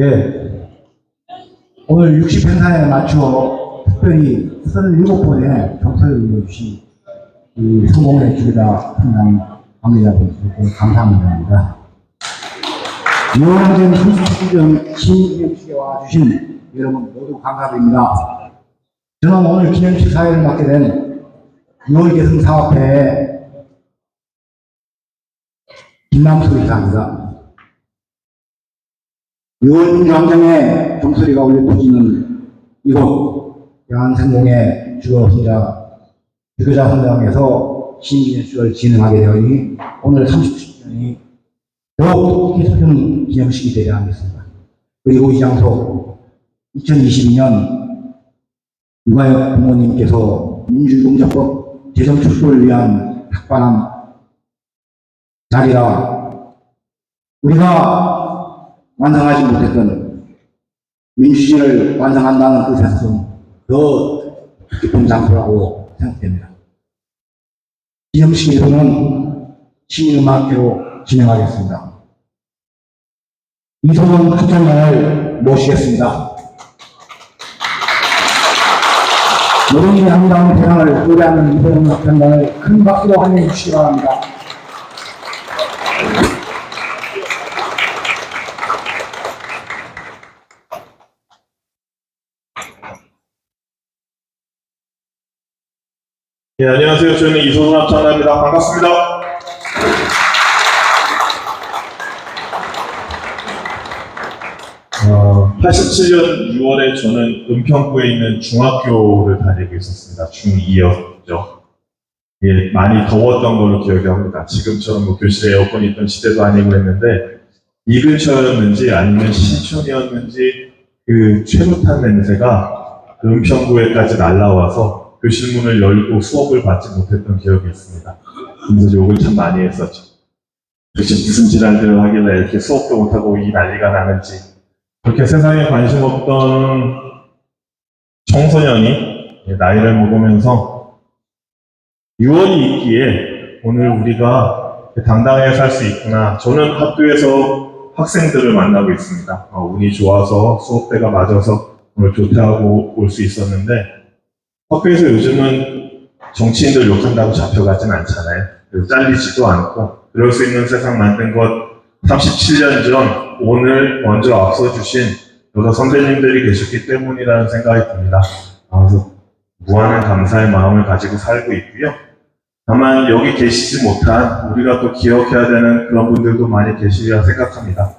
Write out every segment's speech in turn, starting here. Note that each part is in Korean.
예. 오늘 60행사에 맞춰 특별히 37번의 정서를 이루어주신 이 성공의 주기자 현장 관계자분들께 감사합니다. 유원전 37주년 시기념식에 와주신 여러분 모두 감사드립니다. 저는 오늘 기념식 사회를 맡게 된 6월 개성사업회의 김남수 이사입니다. 6월 민주항쟁의 종소리가 울려 퍼지는 이곳 양안성공의 주교자 헌장에서 시민기념식을 진행하게 되어니 오늘 37주년이 더욱 뜻깊은 기념식이 되지 않겠습니다. 그리고 이 장소 2022년 유가혁 부모님께서 민주유공자법 제정 출소를 위한 탁반한 자리라 우리가 완성하지 못했던 민주주의를 완성한다는 뜻에서 더 깊은 장소라고 생각됩니다. 기념식에서는 시민음악회로 진행하겠습니다. 이소문 합창단을 모시겠습니다. 노동인의 아름다운 대상을 노래하는 이소문 합창단을 큰 박수로 환영해 주시기 바랍니다. 네, 안녕하세요. 저는 이소문 합창단입니다. 반갑습니다. 어, 87년 6월에 저는 은평구에 있는 중학교를 다니고 있었습니다. 중2였죠. 예, 많이 더웠던 걸로 기억이 합니다. 지금처럼 뭐 교실에 에어컨이 있던 시대도 아니고 했는데 이 근처였는지 아니면 신촌이었는지 그 최루탄 냄새가 은평구에까지 날라와서 교실 문을 열고 수업을 받지 못했던 기억이 있습니다. 그래서 욕을 참 많이 했었죠. 도대체 무슨 지랄들을 하길래 이렇게 수업도 못하고 이 난리가 나는지. 그렇게 세상에 관심 없던 청소년이 나이를 먹으면서 6월이 있기에 오늘 우리가 당당하게 살 수 있구나. 저는 학교에서 학생들을 만나고 있습니다. 운이 좋아서 수업대가 맞아서 오늘 조퇴하고 올 수 있었는데 학교에서 요즘은 정치인들 욕한다고 잡혀가진 않잖아요. 그리고 잘리지도 않고 그럴 수 있는 세상 만든 것 37년 전 오늘 먼저 앞서주신 여러 선배님들이 계셨기 때문이라는 생각이 듭니다. 그래서 무한한 감사의 마음을 가지고 살고 있고요. 다만 여기 계시지 못한 우리가 또 기억해야 되는 그런 분들도 많이 계시리라 생각합니다.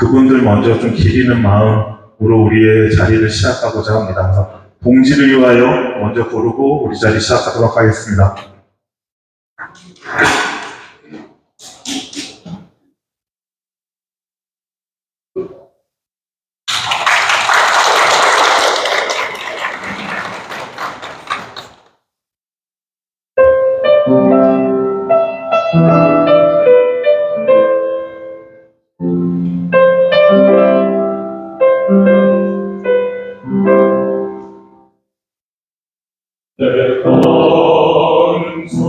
그분들 먼저 좀 기리는 마음으로 우리의 자리를 시작하고자 합니다. 그래서 동지를 위하여 먼저 부르고 우리 자리 시작하도록 하겠습니다. 가는 산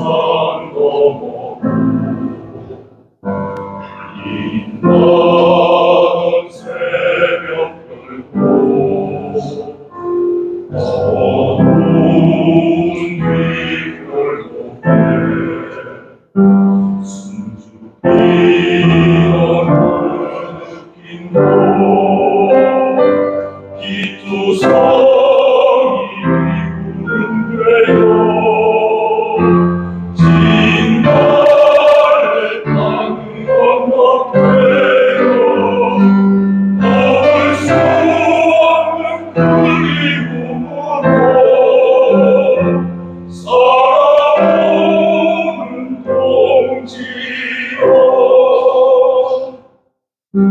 넘어 빛나는 새벽별고 어두운 뒷골목에 숨죽이는 느낀도 기투성이 되어 진달래 땅 건너편에요 막을 수 없는 그리움으로 살아오는 동지여 우리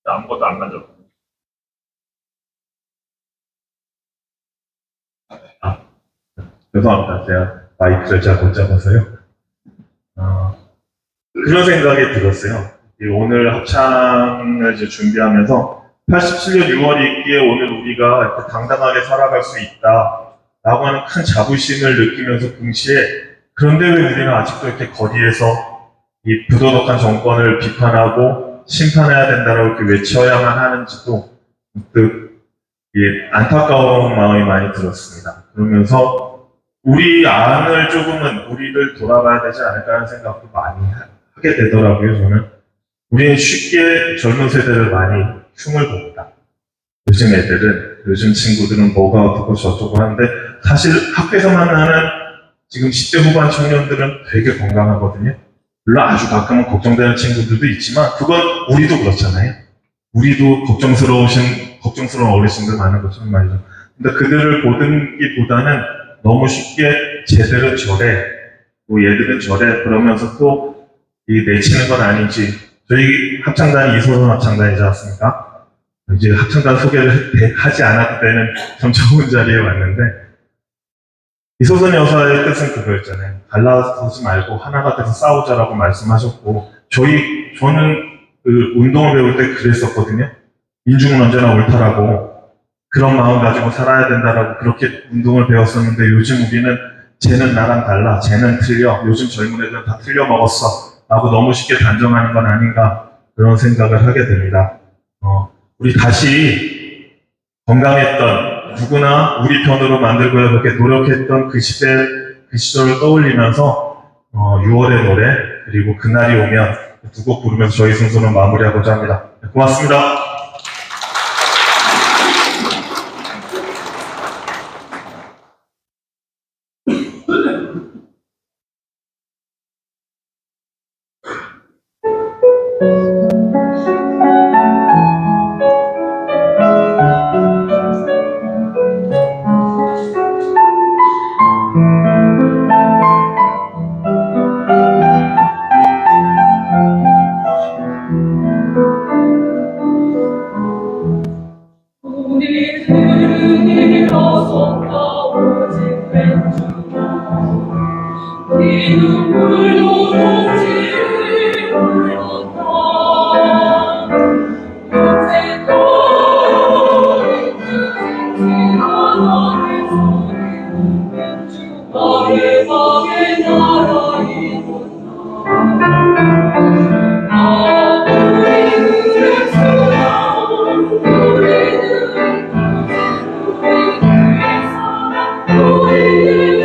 아무것도 안 만져. 죄송합니다. 제가 마이크를 잘 못 잡아서요. 그런 생각이 들었어요. 오늘 합창을 이제 준비하면서 87년 6월이 있기에 오늘 우리가 이렇게 당당하게 살아갈 수 있다라고 하는 큰 자부심을 느끼면서 동시에 그런데 왜 우리는 아직도 이렇게 거리에서 이 부도덕한 정권을 비판하고 심판해야 된다라고 이렇게 외쳐야만 하는지도 안타까운 마음이 많이 들었습니다. 그러면서 우리 안을 조금은 우리를 돌아봐야 되지 않을까 하는 생각도 많이 하게 되더라고요. 저는 우리는 쉽게 젊은 세대를 많이 흉을 봅니다. 요즘 친구들은 뭐가 어떻고 저쩌고 하는데 사실 학교에서 만나는 지금 10대 후반 청년들은 되게 건강하거든요. 물론 아주 가끔은 걱정되는 친구들도 있지만 그건 우리도 그렇잖아요. 우리도 걱정스러운 어르신들 많은 것처럼 말이죠. 근데 그들을 보기보다는 너무 쉽게 쟤들은 저래, 뭐 얘들은 저래 그러면서 또 내치는 건 아닌지 저희 합창단이 이소선 합창단이지 않습니까? 이제 합창단 소개를 하지 않았을 때는 좀 좋은 자리에 왔는데 이소선 여사의 뜻은 그거였잖아요. 갈라서지 말고 하나가 돼서 싸우자라고 말씀하셨고 저는 그 운동을 배울 때 그랬었거든요. 민중은 언제나 옳다라고 그런 마음 가지고 살아야 된다라고 그렇게 운동을 배웠었는데 요즘 우리는 쟤는 나랑 달라, 쟤는 틀려, 요즘 젊은 애들은 다 틀려 먹었어 라고 너무 쉽게 단정하는 건 아닌가 그런 생각을 하게 됩니다. 우리 다시 건강했던 누구나 우리 편으로 만들고자 그렇게 노력했던 그 시절을 떠올리면서 6월의 노래 그리고 그날이 오면 두 곡 부르면서 저희 순서는 마무리하고자 합니다. 네, 고맙습니다. 우리들은 일어섰다 오직 왼쪽으로 우리 눈물로 동지를 불렀다 언제까지 지나가는 소리 왼쪽 마지막에 나라이구나 우리들의 소나온 우리는 우리의 사랑 우리의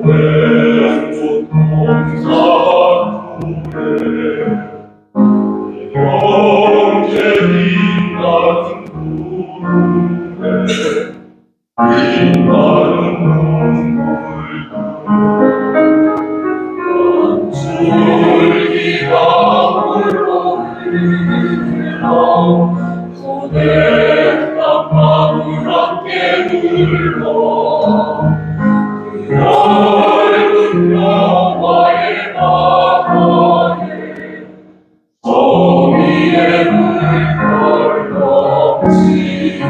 왼쪽 동사구에 영재 빛나는 구름에 빛나는 눈물도 줄기가 홀로 흘러 손에 땀방울 함께 눌러 그 넓은 평화의 바다에 저 위에 물결 넘치고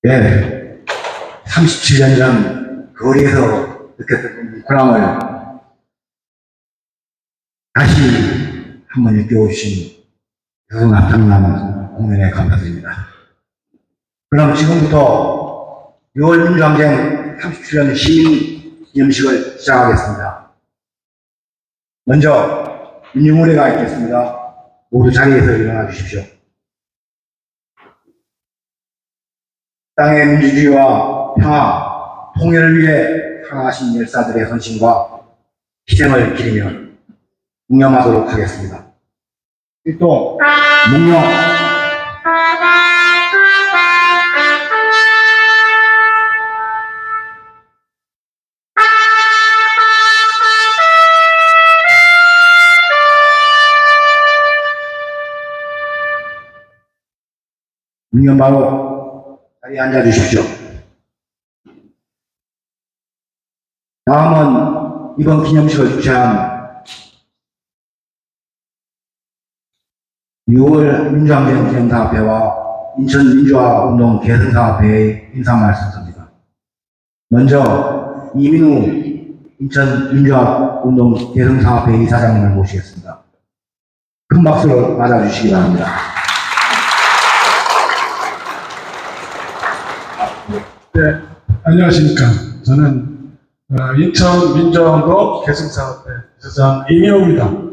네, 37년 전 거리에서 느꼈던 이 근황을 다시 한번 일깨워주신 여성합창단 공연에 감사드립니다. 그럼 지금부터 6월 민주항쟁 37년 시민 기념식을 시작하겠습니다. 먼저 민주무대가 있겠습니다. 모두 자리에서 일어나 주십시오. 땅의 민주주의와 평화, 통일을 위해 살아가신 열사들의 헌신과 희생을 기리며 묵념하도록 하겠습니다. 일동 묵념. 묵념 바로 자리에 앉아 주십시오. 다음은 이번 기념식을 주최한 6월 민주항쟁 기념사업회와 인천민주화운동 개성사업회의 인사 말씀드립니다. 먼저 이민우 인천민주화운동 개성사업회 이사장님을 모시겠습니다. 큰 박수로 맞아주시기 바랍니다. 네, 안녕하십니까. 저는 인천민주화운동 개성사업회 이사장 이민호입니다.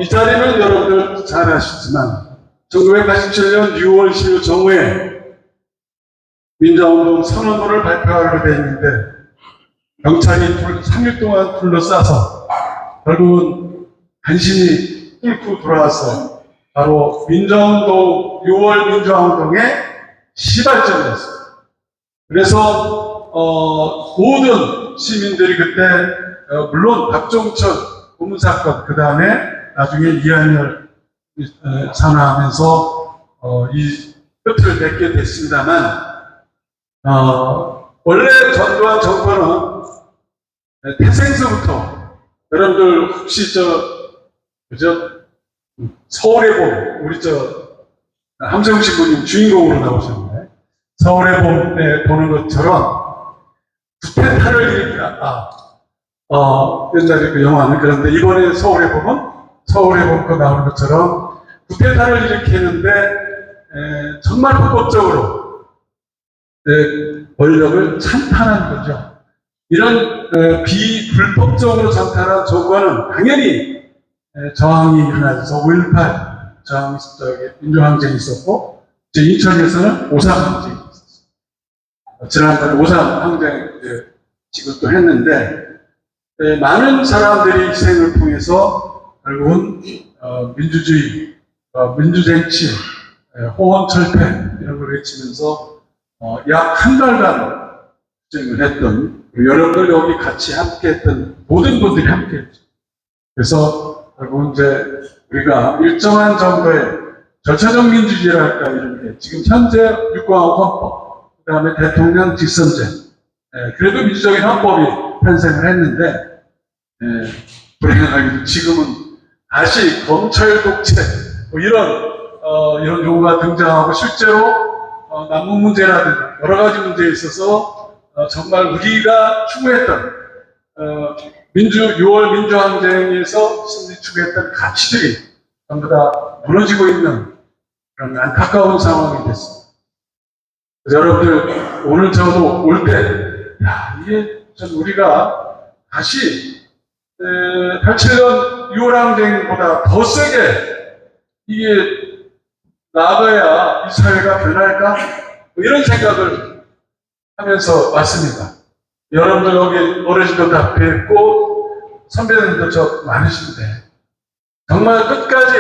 이 자리는 여러분들 잘 아시지만 1987년 6월 10일 정오에 민주화운동 선언문을 발표하게 돼 있는데 경찰이 3일 동안 둘러싸서 결국은 간신히 뚫고 들어와서 바로 민주화운동, 6월 민주화운동의 시발점이었어요. 그래서 모든 시민들이 그때 물론 박종천 고문사건, 그 다음에 나중에 이한열 산화하면서 이 끝을 맺게 됐습니다만, 원래 전두환 정권은 태생서부터 여러분들 혹시 그죠? 서울의 봄, 우리 함성식 군님 주인공으로 나오셨는데, 서울의 봄에 보는 것처럼 부패탄을 일으키다. 옛날에 그 영화는 그런데 이번에 서울의 봄 그 나오는 것처럼 부패탄을 일으키는데 정말 불법적으로 권력을 찬탈한 거죠. 이런 비불법적으로 찬탈한 정권은 당연히 저항이 일어나서 5.18 저항, 민주항쟁이 있었고, 이제 인천에서는 5.3 항쟁이 있었어요. 지난번 5.3 항쟁 지금 또 했는데, 많은 사람들이 희생을 통해서 결국은 민주주의, 민주쟁취, 호원철폐 이런 걸 외치면서 약 한 달간 투쟁을 했던, 여러분들 여기 같이 함께했던 모든 분들이 함께했죠. 그래서 결국 이제 우리가 일정한 정도의 절차적 민주주의랄까 이런 게 지금 현재 육공화국 헌법, 그 다음에 대통령 직선제, 그래도 민주적인 헌법이 탄생을 했는데, 불행하게도 지금은 다시 검찰 독재, 이런 용어가 등장하고 실제로 남북 문제라든가 여러 가지 문제에 있어서 정말 우리가 추구했던 6월 민주항쟁에서 추구했던 가치들이 전부 다 무너지고 있는 그런 안타까운 상황이 됐습니다. 그래서 여러분들 오늘 저도 올 때, 이게 전 우리가 다시 87년 6월 항쟁보다 더 세게 이게 나아가야 이 사회가 변할까? 이런 생각을 하면서 왔습니다. 여러분들 여기 어르신도 다 뵙고 선배님도 저 많으신데 정말 끝까지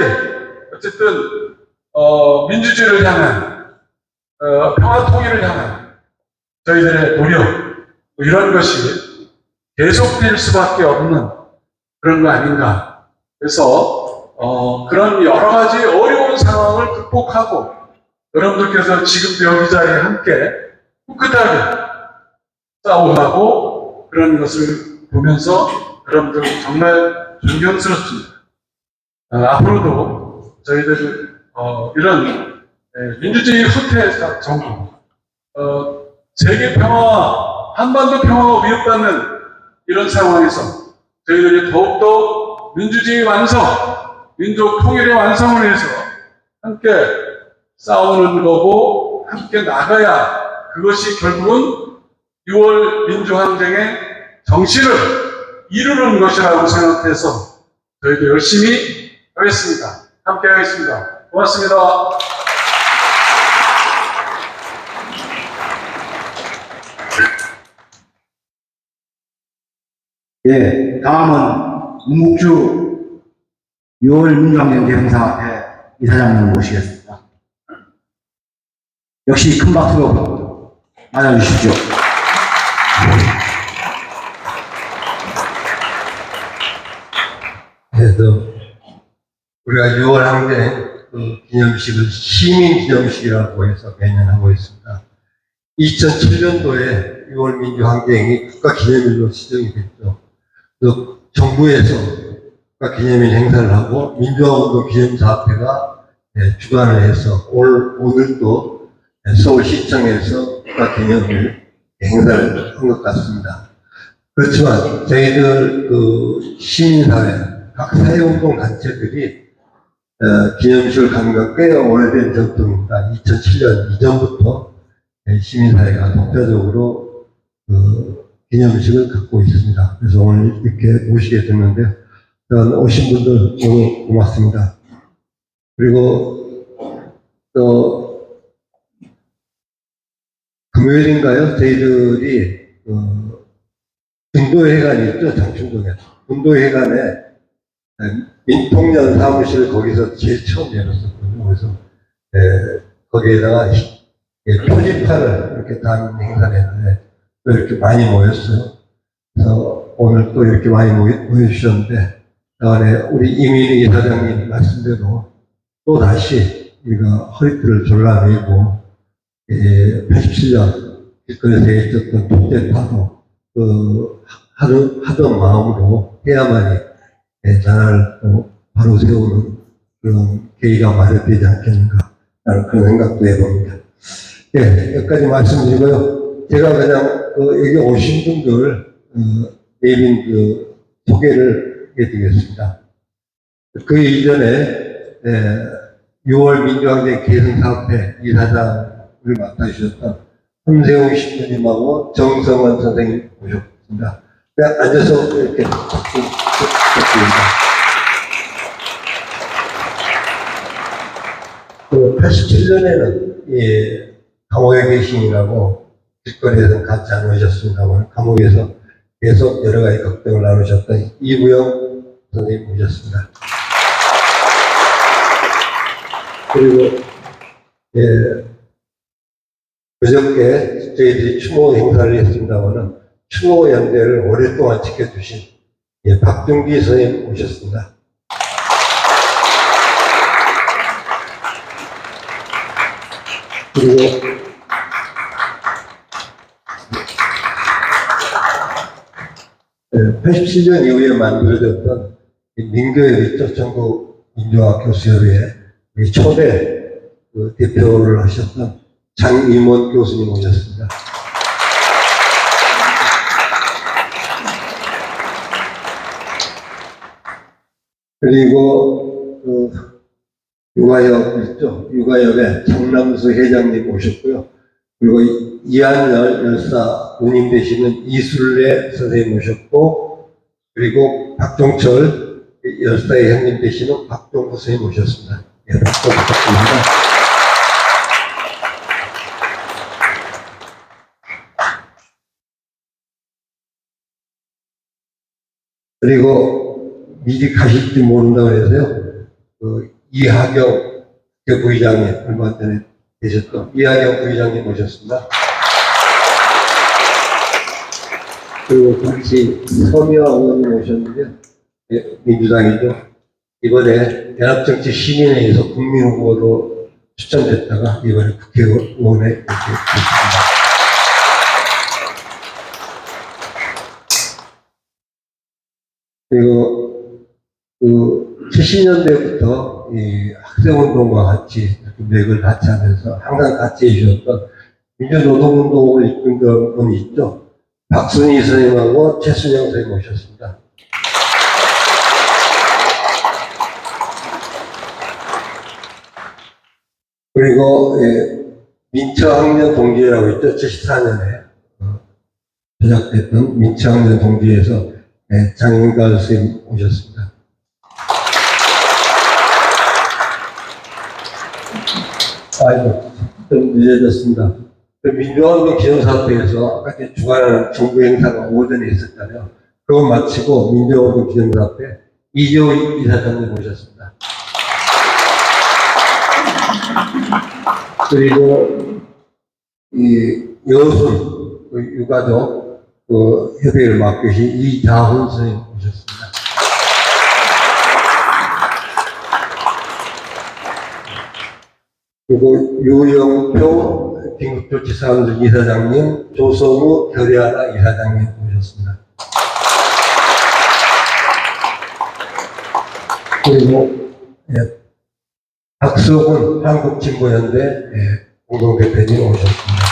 어쨌든 민주주의를 향한 평화 통일을 향한 저희들의 노력 이런 것이 계속될 수밖에 없는 그런 거 아닌가. 그래서 그런 여러 가지 어려운 상황을 극복하고 여러분들께서 지금도 여기 자리에 함께 꿋꿋하게 싸움하고 그런 것을 보면서 여러분들 정말 존경스럽습니다. 앞으로도 저희들 이런 민주주의 후퇴 정부, 세계 평화와 한반도 평화가 위협받는 이런 상황에서 저희들이 더욱더 민주주의 완성, 민족 통일의 완성을 위해서 함께 싸우는 거고 함께 나가야 그것이 결국은 6월 민주항쟁의 정신을 이루는 것이라고 생각해서 저희도 열심히 하겠습니다. 함께 하겠습니다. 고맙습니다. 예, 다음은 문국주 6월 민주항쟁 대명사회 이사장님을 모시겠습니다. 역시 큰 박수로 맞아주십시오. 그래서 우리가 6월 항쟁 기념식을 시민 기념식이라고 해서 매년 하고 있습니다. 2007년도에 6월 민주항쟁이 국가기념일로 지정이 됐죠. 그 정부에서 국가기념일 행사를 하고 민주화운동 기념사업회가 주관을 해서 오늘도 서울시청에서 국가기념일 행사를 한 것 같습니다. 그렇지만 저희들 시민사회 각 사회운동 단체들이 기념식을 갖는 건 꽤 오래된 전통입니다. 2007년 이전부터 시민사회가 독자적으로 기념식을 갖고 있습니다. 그래서 오늘 이렇게 모시게 됐는데 오신 분들 너무 고맙습니다. 그리고 또 금요일인가요? 저희들이 분도회관이 있죠, 장충동에. 분도회관에 민통년 사무실을 거기서 제일 처음 열었었거든요. 그래서 거기에다가 표지판을 이렇게 단 행사를 했는데 또 이렇게 많이 모였어요. 그래서 오늘 또 이렇게 많이 모여주셨는데 다음에 우리 이민희 이사장님 말씀대로 또 다시 우리가 허리띠를 졸라매고 87년 길거리에서 있었던 독재파도 하던 마음으로 해야만이 나라를 또 바로 세우는 그런 계기가 마련되지 않겠는가 라는 그런 생각도 해봅니다. 여기까지 말씀드리고요. 제가 그냥 여기 오신 분들 내빈 소개를 해드리겠습니다. 그 이전에 6월 민주항쟁 계승사업회 이사장을 맡아주셨던 함세웅 신부님하고 정성원 선생님 모셨습니다. 그냥 앉아서 이렇게 박수 부탁드립니다. 87년에는 감옥에 계시느라고 길거리에서는 같이 안 오셨습니다만 감옥에서 계속 여러 가지 걱정을 나누셨던 이구영 선생님 모셨습니다. 그리고 그저께 저희들이 추모 행사를 했습니다만 추모 연대를 오랫동안 지켜주신 박준기 선생님 모셨습니다. 그리고 87년 이후에 만들어졌던 민교협 있죠. 전국 민주화 교수협의회 초대 대표를 하셨던 장임원 교수님 오셨습니다. 그리고 육아협 있죠. 육아협의 장남수 회장님 오셨고요. 그리고 이한열 열사 누님 되시는 이술래 선생님 오셨고, 그리고 박종철 열사의 형님 되시는 박종호 선생님 오셨습니다. 박수 부탁드립니다. 그리고 미리 가실지 모른다고 해서요. 이하경 부의장님 얼마 전에 계셨던 이하경 부의장님 모셨습니다. 그리고 같이 서미화 의원님 오셨는데 민주당이죠. 이번에 연합정치 시민회에서 국민후보로 추천됐다가 이번에 국회의원에 이렇게 됐습니다. 그리고 70년대부터 이 학생운동과 같이 맥을 같이 하면서 항상 같이 해주셨던 민주노동운동을 이끈 분이 있죠. 박순희 선생님하고 최순영 선생님 모셨습니다. 그리고 민처학년 동지회라고 있죠. 74년에 제작됐던 민처학년 동지회에서 장인갈 선생님 오셨습니다. 아이고, 좀 늦어졌습니다. 민주화운동 기념사업회에서 아까 주관하는 정부 행사가 오전에 있었잖아요. 그거 마치고 민주화운동 기념사업회 이재호 이사장님 모셨습니다. 그리고 이 여순 유가족 협의를 맡고 계신 이자훈 선생님 모셨습니다. 그리고 유영표 긴급조치사무소 이사장님, 조성우 결의하나 이사장님 모셨습니다. 그리고 박수근 한국진보연대 공동대표님 오셨습니다.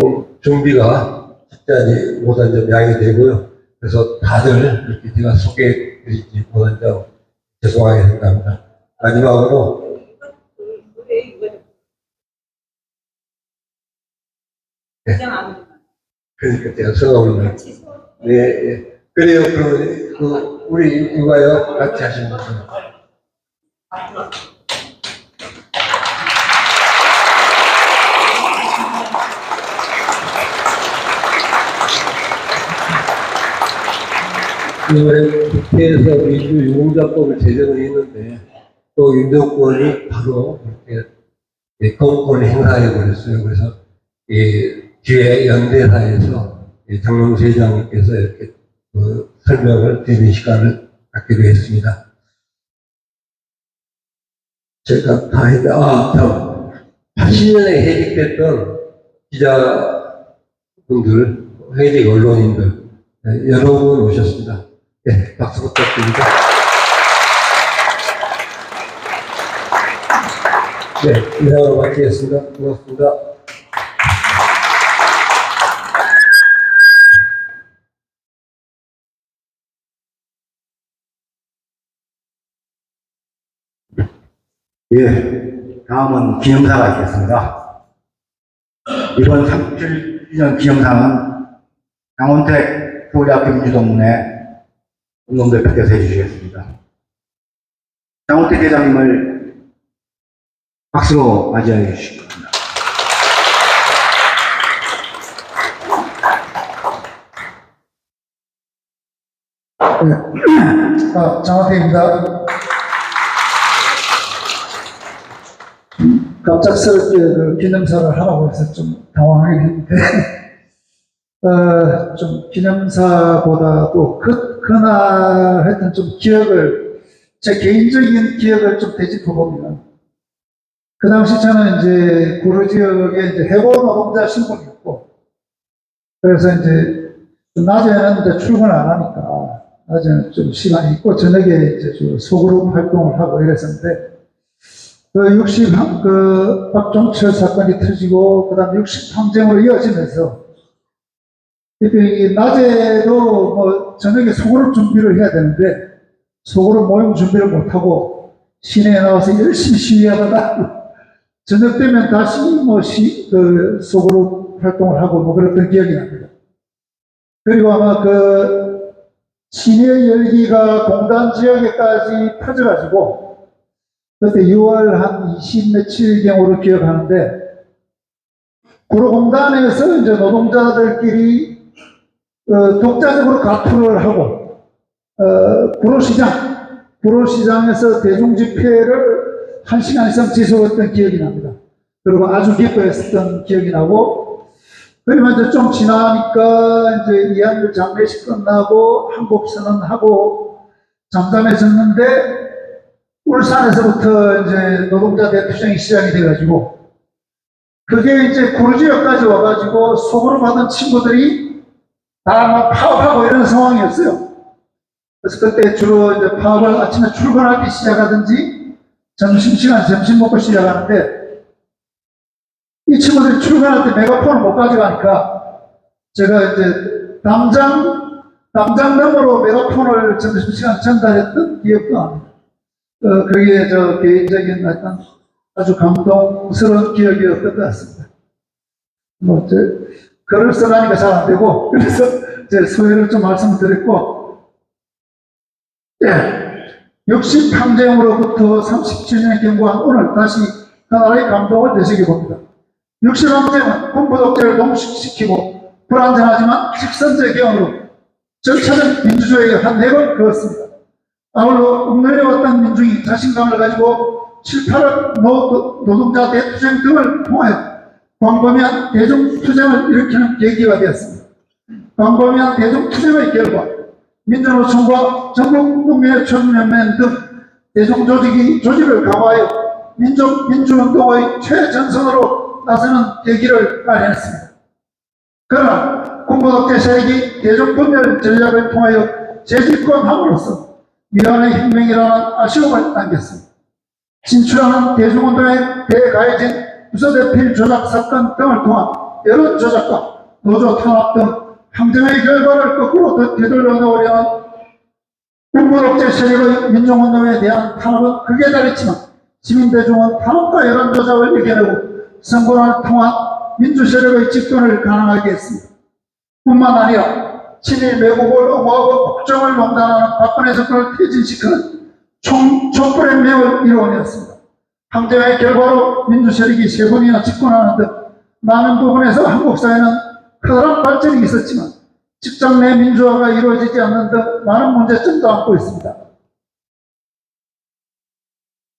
좀 준비가 쉽지 못한 점 양해 되고요. 그래서 다들 이렇게 제가 소개해 드리지 못한 점 죄송하게 생각합니다. 마지막으로 그러니까 제가 성함을 그래요. 우리 이거요 같이 하시는 분. 이번에 국회에서 민주유공자법을 제정을 했는데 또 윤정권이 바로 이렇게 거부권을 행사해 버렸어요. 그래서 이 뒤에 연대사에서 장명수 회장님께서 이렇게 설명을 드리는 시간을 갖기로 했습니다. 제가 다 했다. 다음. 80년에 해직됐던 기자분들, 해직 언론인들, 여러 분 오셨습니다. 네, 박수 부탁드립니다. 네, 이상으로 마치겠습니다. 고맙습니다. 예, 다음은 기념사가 있겠습니다. 이번 37주년 기념사는 강원택 서울대학교 민주동문회 운동대표께서 해주시겠습니다. 강원택 회장님을 박수로 맞이해 주시기 바랍니다. 장학회입니다. 갑작스럽게 기념사를 하라고 해서 좀 당황하긴 했는데, 좀 기념사보다도 그날 했던 좀 기억을, 제 개인적인 기억을 좀 되짚어보면, 그 당시 저는 이제 구로 지역에 이제 해고 노동자 신분이었고, 그래서 이제 낮에는 이제 출근 안 하니까, 낮에는 좀 시간이 있고, 저녁에 이제 소그룹 활동을 하고 이랬었는데, 박종철 사건이 터지고, 그 다음 60항쟁으로 이어지면서, 이 낮에도 뭐 저녁에 소그룹 준비를 해야 되는데, 소그룹 모임 준비를 못하고, 시내에 나와서 열심히 시위하다가, 저녁 되면 다시 뭐 소그룹 활동을 하고 뭐 그랬던 기억이 납니다. 그리고 아마 시내 열기가 공단 지역에까지 퍼져가지고, 그때 6월 한 20 며칠경으로 기억하는데, 구로공단에서 이제 노동자들끼리 독자적으로 가투를 하고, 구로시장에서 대중집회를 1시간 이상 지속했던 기억이 납니다. 그리고 아주 기뻐했었던 기억이 나고, 그러면 이제 좀 지나니까 이제 이한열 장례식 끝나고 한국선언하고 잠잠해졌는데, 울산에서부터 이제 노동자 대투쟁이 시작이 돼가지고, 그게 이제 구로 지역까지 와가지고 소그룹 하던 친구들이 다 막 파업하고 이런 상황이었어요. 그래서 그때 주로 이제 파업을 아침에 출근할 때 시작하든지 점심시간 점심 먹고 시작하는데, 이 친구들이 출근할 때 메가폰을 못 가져가니까 제가 이제 담장 너머로 메가폰을 점심시간 전달했던 기억도 납니다. 그게 개인적인 어떤 아주 감동스러운 기억이었던 것 같습니다. 뭐, 글을 써가니까 잘 안 되고, 그래서 제 소회를 좀 말씀드렸고, 예. 60항쟁으로부터 30주년을 경과한 오늘 다시 하나의 감동을 되새겨봅니다. 60항쟁은 군부 독재를 농식시키고 불안정하지만 직선제경으로 절차적 민주주의의 한 획을 그었습니다. 아울러 옥내려왔던 민중이 자신감을 가지고 7, 8월 노동자 대투쟁 등을 통하여 광범위한 대중투쟁을 일으키는 계기가 되었습니다. 광범위한 대중투쟁의 결과 민주노총과 전국국민의 총연맹 등 대중조직이 조직을 강화하여 민주운동의 최전선으로 나서는 계기를 마련했습니다. 그러나 군부독재 세력이 대중분열 전략을 통하여 재집권함으로써 미완의 혁명이라는 아쉬움을 남겼습니다. 진출하는 대중운동에 대가해진 부서대필 조작 사건 등을 통한 여론 조작과 노조 탄압 등 항쟁의 결과를 거꾸로 되돌려 놓으려는 군부독재 세력의 민중운동에 대한 탄압은 극에 달했지만 시민대중은 탄압과 여론 조작을 이겨내고 선거를 통한 민주세력의 집권을 가능하게 했습니다. 뿐만 아니라 친일 매국을 옹호하고 국정을 농단하는 박근혜 정권을 퇴진시키는 촛불의 명을 이루어냈습니다. 항쟁의 결과로 민주세력이 3번이나 집권하는 등 많은 부분에서 한국 사회는 커다란 발전이 있었지만 직장 내 민주화가 이루어지지 않는 등 많은 문제점도 안고 있습니다.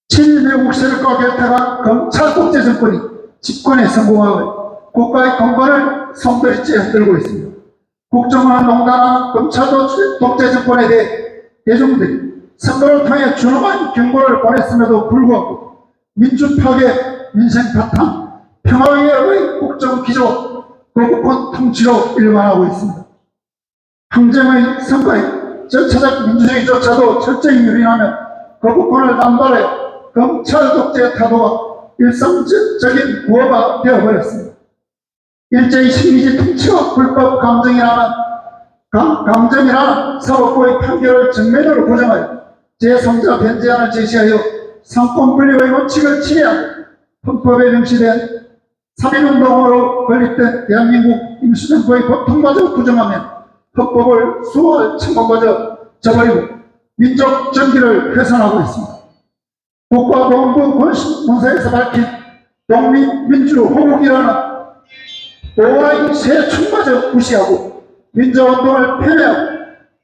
친일매국세력과 결탁한 검찰 독재 정권이 집권에 성공하고 국가의 건건을 성별일째 흔들고 있습니다. 국정원을 농단하는 검찰 독재 정권에 대해 대중들이 선거를 통해 준엄한 경고를 보냈음에도 불구하고 민주파괴, 민생 파탄, 평화위협의 국정 기조, 거부권 통치로 일관하고 있습니다. 항쟁의 선거에 절차적 민주주의조차도 철저히 유린하며 거부권을 남발해 검찰 독재 타도가 일상적인 구호가 되어버렸습니다. 일제히 식민지 통치와 불법 감정이라는 사법부의 판결을 정면으로 부정하여 제3자 변제안을 제시하여 상권 분립의 원칙을 침해하고 헌법에 명시된 3.1운동으로 건립된 대한민국 임시정부의 법통마저 부정하며 헌법을 수호할 청구마저 저버리고 민족 정기를 훼손하고 있습니다. 국가보훈부 문서에서 밝힌 독립민주호국이라는 오하의 새 축마저 무시하고 민주운동을 패배하고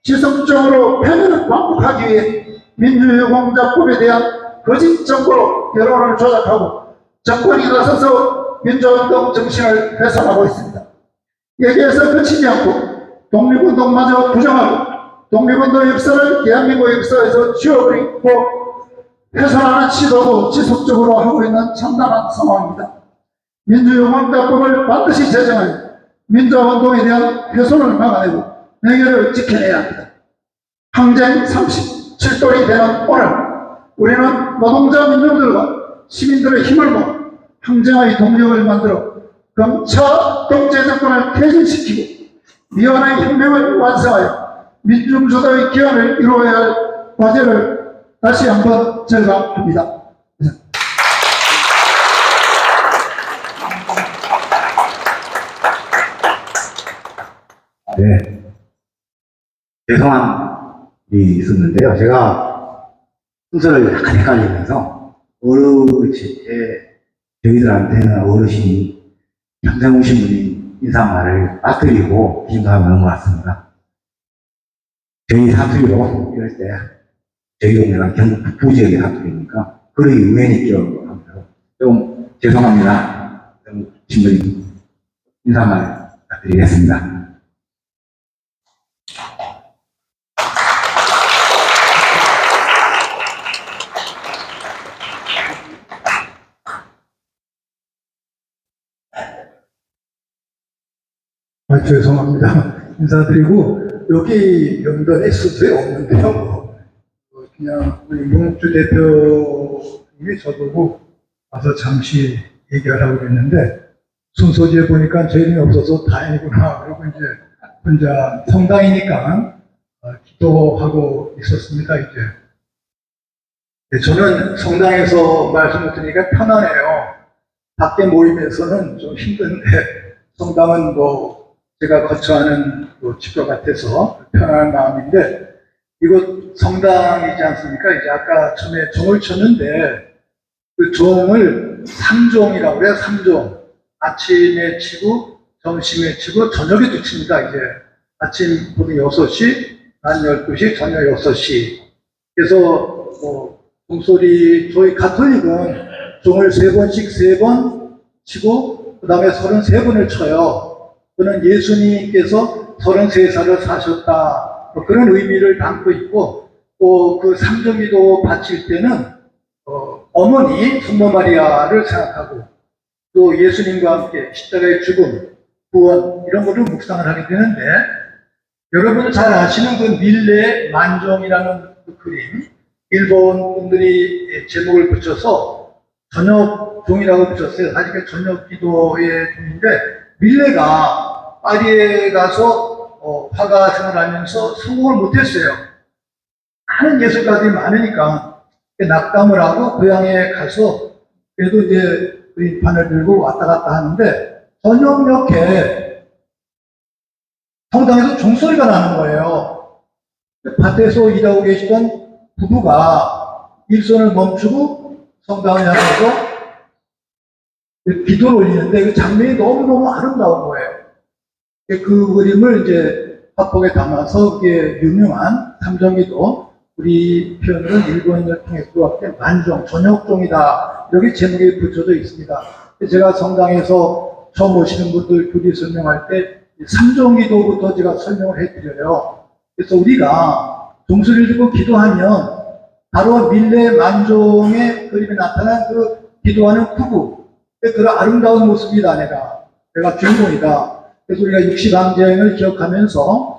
지성적으로 패배를 반복하기 위해 민주유공자법에 대한 거짓 정보로 여론을 조작하고 정권이 나서서 민주운동 정신을 훼손하고 있습니다. 여기에서 그치지 않고 독립운동마저 부정하고 독립운동 역사를 대한민국 역사에서 지워버리고 훼손하는 시도도 지속적으로 하고 있는 참담한 상황입니다. 민주유공자법을 반드시 제정하여 민주운동에 대한 훼손을 막아내고 명예를 지켜내야 합니다. 항쟁 37돌이 되는 오늘 우리는 노동자 민중들과 시민들의 힘을 모아 항쟁의 동력을 만들어 검찰 독재 정권을 퇴진시키고 미완의 혁명을 완성하여 민중주도의 기원을 이루어야 할 과제를 다시 한번 절감합니다. 네. 죄송한 일이 있었는데요. 제가 순서를 약간 헷갈리면서 저희들한테는 어르신이 평생 오신 분이 인사말을 빠뜨리고 긴가하고 넘어왔습니다. 저희 사투리로 이럴 때 저희 동네가 경북 북부 지역의 사투리니까 그런 우연히 끼어가면서 좀 죄송합니다. 신부님 인사말 부탁드리겠습니다. 죄송합니다. 인사드리고 여기 연단에 수수에 없는데요. 그냥 우리 문옥주 대표님이 저보고 와서 잠시 얘기하라고 그랬는데 순서지에 보니까 제 이름이 없어서 다행이구나. 그리고 이제 혼자 성당이니까 기도하고 있었습니다. 이제 저는 성당에서 말씀을 드리니까 편안해요. 밖에 모임에서는 좀 힘든데 성당은 제가 거처하는 집과 같아서 편안한 마음인데 이곳 성당이지 않습니까? 이제 아까 처음에 종을 쳤는데 그 종을 3종이라고 그래요. 3종. 아침에 치고 점심에 치고 저녁에도 칩니다. 이제 아침 보통 6시, 한 12시, 저녁 6시. 그래서 종소리 저희 가톨릭은 종을 3번씩 3번 치고 그 다음에 33번을 쳐요. 그는 예수님께서 33살을 사셨다. 그런 의미를 담고 있고, 또 그 삼정기도 바칠 때는, 어머니 성모 마리아를 생각하고, 또 예수님과 함께 십자가의 죽음, 구원, 이런 것을 묵상을 하게 되는데, 여러분 잘 아시는 그 밀레 만종이라는 그 그림, 일본 분들이 제목을 붙여서 저녁 종이라고 붙였어요. 사실 그 저녁 기도의 종인데, 밀레가 파리에 가서 화가 생활하면서 성공을 못했어요. 많은 예술가들이 많으니까 낙담을 하고 고향에 가서 그래도 이제 그림판을 들고 왔다 갔다 하는데 저녁녘에 성당에서 종소리가 나는 거예요. 밭에서 일하고 계시던 부부가 일손을 멈추고 성당을 향해서 기도를 올리는데 그 장면이 너무너무 아름다운 거예요. 그 그림을 이제 화폭에 담아서 그게 유명한 삼정기도 우리 표현으로는 일본인을 통해 들어왔을 때 만종, 전역종이다. 이렇게 제목에 붙여져 있습니다. 제가 성당에서 처음 오시는 분들 교리 설명할 때 삼정기도부터 제가 설명을 해드려요. 그래서 우리가 종소리를 듣고 기도하면 바로 밀레 만종의 그림에 나타난 그 기도하는 부부, 그런 아름다운 모습이다. 내가 주인공이다. 그래서 우리가 육시강쟁을 기억하면서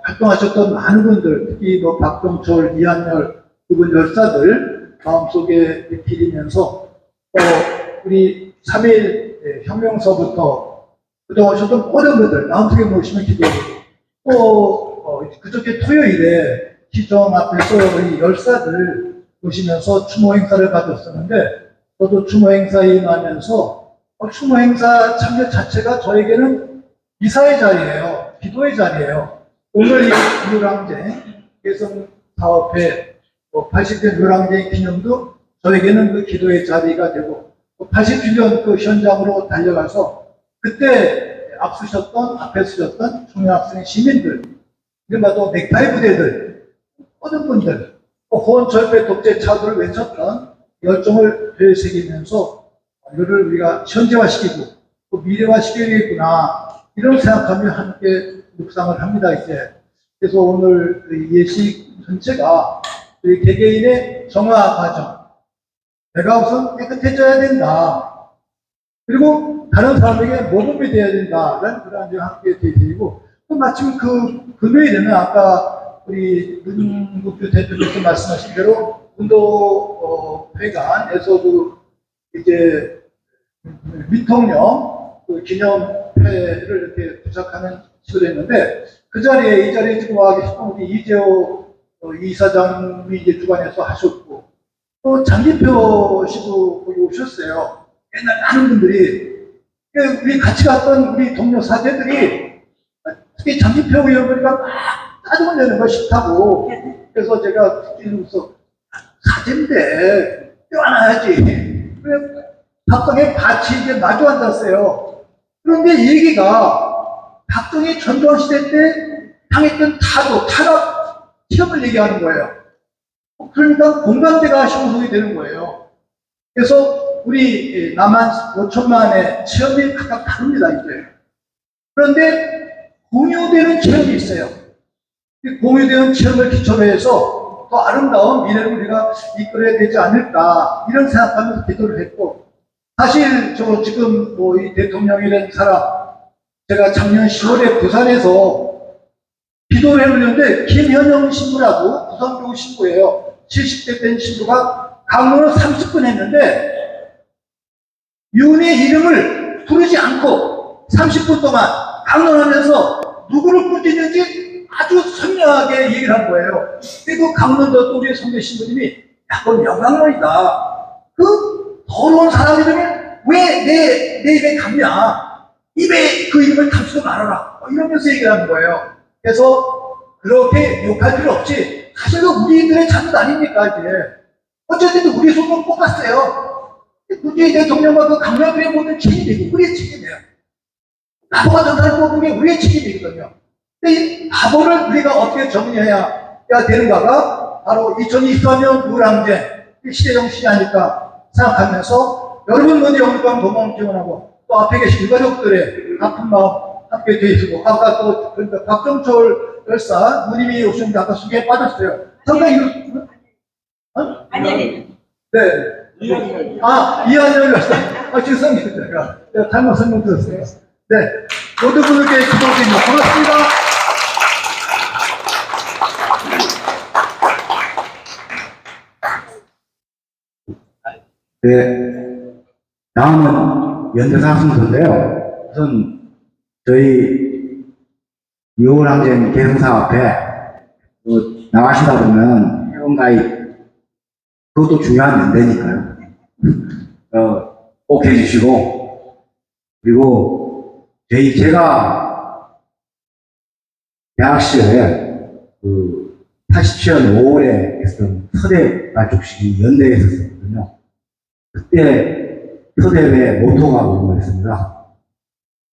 활동하셨던 많은 분들, 특히 뭐 박동철, 이한열 두 분 열사들 마음속에 기리면서 우리 3.1 혁명서부터 그동안 오셨던 모든 분들 마음속에 모시면 기도하고 그저께 토요일에 시정 앞에서 우리 열사들 보시면서 추모 행사를 가졌었는데 저도 추모 행사에 임하면서 추모 행사 참여 자체가 저에게는 미사의 자리예요. 기도의 자리예요. 오늘 이 묘랑쟁 개성 사업회 80대 묘랑쟁 기념도 저에게는 그 기도의 자리가 되고 80주년 그 현장으로 달려가서 그때 앞에 서셨던 청년학생 시민들, 이른바 또 넥타이 부대들, 모든 분들, 호원 절배 독재 차도를 외쳤던 열정을 되새기면서 이거를 우리가 현재화시키고 또 미래화시켜야겠구나 이런 생각하며 함께 묵상을 합니다. 이제 그래서 오늘 예식 전체가 우리 개개인의 정화 과정, 내가 우선 깨끗해져야 된다. 그리고 다른 사람에게 모범이 되어야 된다라는 그런 점 함께 되어드리고 또 마침 그 금요일에는 아까 우리 문국주 대표님께서 말씀하신 대로 운동회관에서도 이제 민통령 그 기념회를 이렇게 부착하는 식으로 했는데 이 자리에 지금 와 계셨던 우리 이재호 이사장이 이제 주관해서 하셨고 또 장기표 씨도 거기 오셨어요. 옛날 많은 분들이 우리 같이 갔던 우리 동료 사제들이 특히 장기표 의원들과 막 짜증을 내는 거 싫다고 그래서 제가 특히로서 사제인데 껴안아야지 박정희 밭이 이제 마주 앉았어요. 그런데 얘기가 박정희 전두환 시대 때 당했던 탄압 시험을 얘기하는 거예요. 그러니까 공감대가 형성이 되는 거예요. 그래서 우리 남한 5천만의 체험이 각각 다릅니다, 이제. 그런데 공유되는 체험이 있어요. 이 공유되는 체험을 기초로 해서 더 아름다운 미래를 우리가 이끌어야 되지 않을까, 이런 생각하면서 기도를 했고, 사실 지금 이 대통령이라는 사람, 제가 작년 10월에 부산에서 기도를 해보려는데, 김현영 신부라고 부산교구 신부예요. 70대 된 신부가 강론을 30분 했는데, 윤의 이름을 부르지 않고 30분 동안 강론하면서 누구를 꾸짖는지 아주 선명하게 얘기를 한 거예요. 그리고 강론도 또 우리 선배 신부님이 그건 명강론이다. 그 더러운 사람 이름을 왜 내 입에 담냐? 입에 그 이름을 담지도 말아라. 이러면서 얘기를 하는 거예요. 그래서 그렇게 욕할 필요 없지. 사실은 우리들의 잘못 아닙니까, 이제. 어쨌든 우리 손을 뽑았어요. 문재인 대통령과 그 강력들의 모든 책임이고 우리의 책임이에요. 바보가 전사를 뽑은 게 우리의 책임이거든요. 근데 이 바보를 우리가 어떻게 정리해야 되는가가 바로 2024년 무랑쟁 시대 정신이 아닐까 생각하면서 여러분 모두 영광 도망 지원하고 또 앞에 계신 유가족들의 아픈 마음 함께 되시고 아까 또 그러니까 박정철 열사 누님이 오셨는데 아까 수기에 빠졌어요. 상당히 아니. 네. 이한열 열사. 죄송합니다. 제가 잘못 설명 드렸어요. 네. 모든 분들께 기도드립니다. 고맙습니다. 네. 다음은 연대사 순서인데요. 우선 저희 유월항쟁 개성사업회 나가시다 보면 회원가입 그것도 중요한 연대니까요. 꼭 해주시고 그리고 제가 대학 시절에 87년 5월에 했던 서대 발족식이 연대에 있었거든요. 그때 서대회 모토가 뭐였습니다.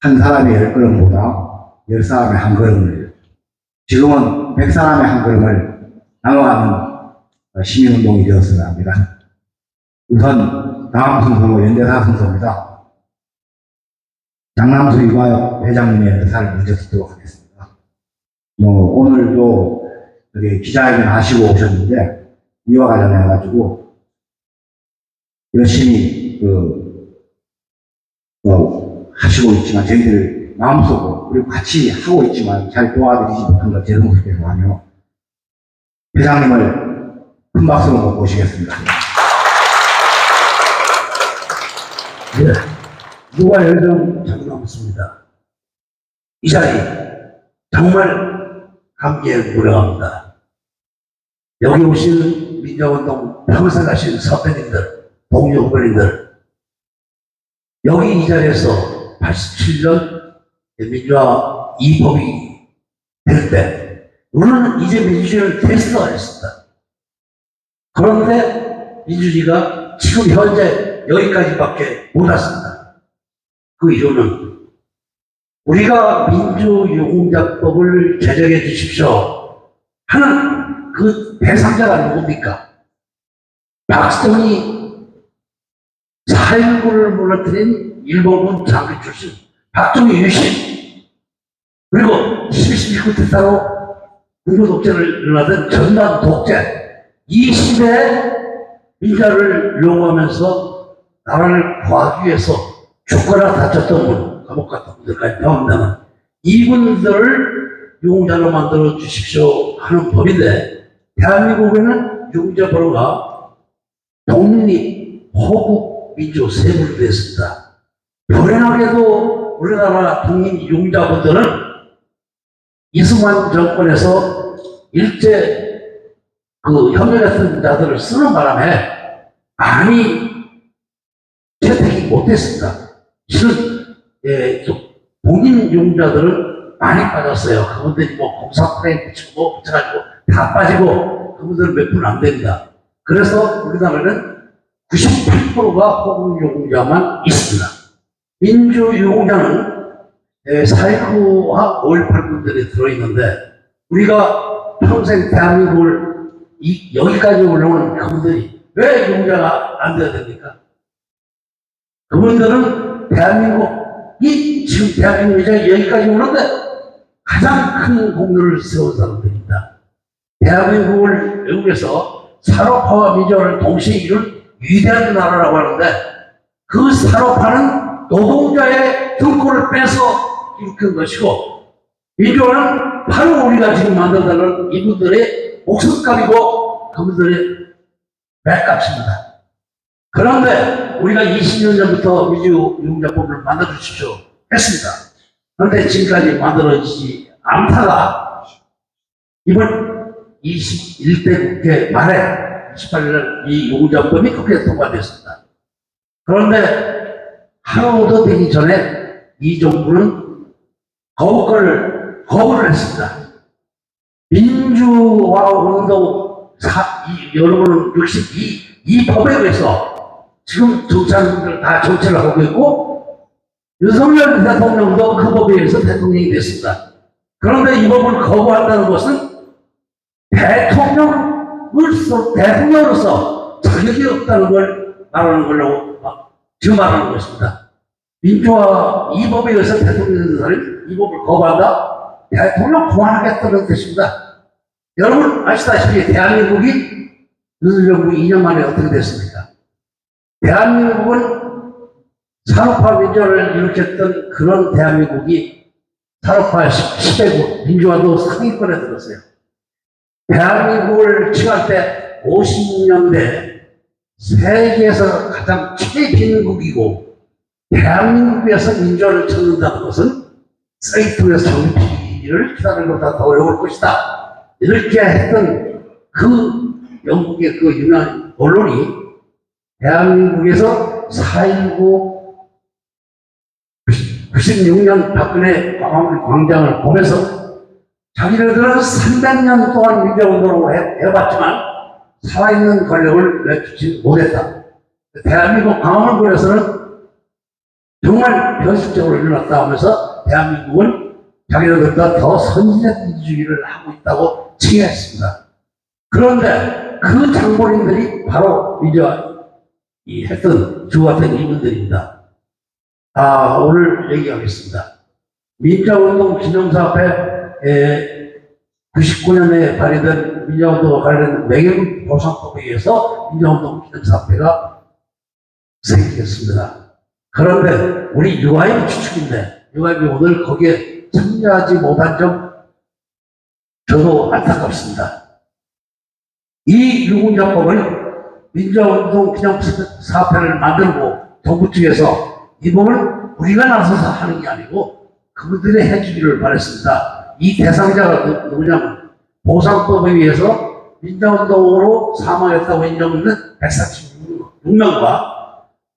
한 사람이 10걸음보다 10사람이 한 걸음을 지금은 100사람의 한 걸음을 나눠가는 시민운동이 되었으면 합니다. 우선 다음 순서로 연대사 순서입니다. 장남수 유가협 회장님의 의사를 먼저 듣도록 하겠습니다. 오늘도 여기 기자회견 하시고 오셨는데 이와 관련해가지고 열심히 하시고 있지만 저희들 마음속으로 그리고 같이 하고 있지만 잘 도와드리지 못한 것 죄송스럽게도 하며 회장님을 큰 박수로 모시겠습니다. 네, 유가회장 장남수입니다. 이 자리 정말 감기에 무량합니다. 여기 오신 민주운동 평생 하신 선배님들, 동료 후배님들, 여기 이 자리에서 87년 민주화 2법이 될 때, 우리는 이제 민주주의를 테스트가 했습니다. 그런데 민주주의가 지금 현재 여기까지밖에 못 왔습니다. 그 이유는 우리가 민주유공자법을 제정해 주십시오 하는 그 대상자가 누굽니까? 박정희 4.19를 무너뜨린 일본군 장교 출신 박정희 유신, 그리고 12.19 대타로 군부 독재를 일어나던 전남 독재, 이 시대에 민주화를 요구하면서 나라를 구하기 위해서 죽거나 다쳤던 분, 감옥 같은 분들까지 포함되는 이분들을 유공자로 만들어 주십시오 하는 법인데, 대한민국에는 유공자법과 독립, 호국, 민주 세 부로 되어 있습니다. 불행하게도 우리나라 독립 유공자분들은 이승만 정권에서 일제 협력했던 자들을 쓰는 바람에 많이 채택이 못했습니다. 실은 본인 유공자들은 많이 빠졌어요. 그분들이 공사 프레임 붙이고 붙여가지고 다 빠지고 그분들은 몇 분 안 됩니다. 그래서 우리나라는 98%가 호국 유공자만 있습니다. 민주 유공자는 4.19와 5.18 분들이 들어있는데, 우리가 평생 대한민국을 여기까지 올라오는 그분들이 왜 유공자가 안 돼야 됩니까? 그분들은 대한민국이 지금 대한민국이 여기까지 오는데 가장 큰 공로를 세운 사람들입니다. 대한민국을 외국에서 산업화와 민주화를 동시에 이룬 위대한 나라라고 하는데, 그 산업화는 노동자의 등골을 빼서 일으킨 것이고, 민주화는 바로 우리가 지금 만들어달라는 이분들의 목숨값이고 그분들의 맥값입니다. 그런데 우리가 20년 전부터 민주유공자법을 만들어주십시오 했습니다. 그런데 지금까지 만들어지지 않다가 이번 21대 국회 말에 28일 이 유공자법이 국회에 통과됐습니다. 그런데 하루도 되기 전에 이 정부는 거부를 했습니다. 민주화 운동 여러분은 62 법에 의해서 지금 정치하는분들 다 정치를 하고 있고, 윤석열 대통령도 그 법에 의해서 대통령이 됐습니다. 그런데 이 법을 거부한다는 것은 대통령으로서 자격이 없다는 걸 말하는 걸로 지금 말하는 것입니다. 민주화 이 법에 의해서 대통령이 이 법을 거부한다? 대통령 그만하겠다는 뜻입니다. 여러분 아시다시피 대한민국이 윤석열 정부 2년 만에 어떻게 됐습니까? 대한민국은 산업화 민주화를 일으켰던 그런 대한민국이 산업화 10대국 민주화도 상위권에 들었어요. 대한민국을 칭할 때 50년대 세계에서 가장 최빈국이고, 대한민국에서 민주화를 찾는다는 것은 쓰레기통에서 정치를 기다리는 것보다 더 어려울 것이다. 이렇게 했던 그 영국의 그 유명 언론이 대한민국에서 4.19 96년 박근혜 광장을 보면서 자기네들은 300년 동안 민주운동을 해봤지만 살아있는 권력을 내주지 못했다. 대한민국 광화문군에서는 정말 현실적으로 일어났다 하면서 대한민국은 자기들보다 더 선진적 민주주의를 하고 있다고 칭했습니다. 그런데 그 장본인들이 바로 이제 이 했던 주 같은 인물들입니다. 오늘 얘기하겠습니다. 민주화운동 기념사업회 99년에 발의된 민주화운동과 관련된 명예보상법에 의해서 민주화운동 기념사업회가 생겼습니다. 그런데 우리 UIB 추측인데 UIB 오늘 거기에 참여하지 못한 점 저도 안타깝습니다. 이 유공자법을 민주화운동 기념사업회를 만들고 정부 측에서 이 법을 우리가 나서서 하는 게 아니고 그분들이 해주기를 바랬습니다. 이 대상자가 누구냐면 보상법에 의해서 민주화운동으로 사망했다고 인정받는 146명과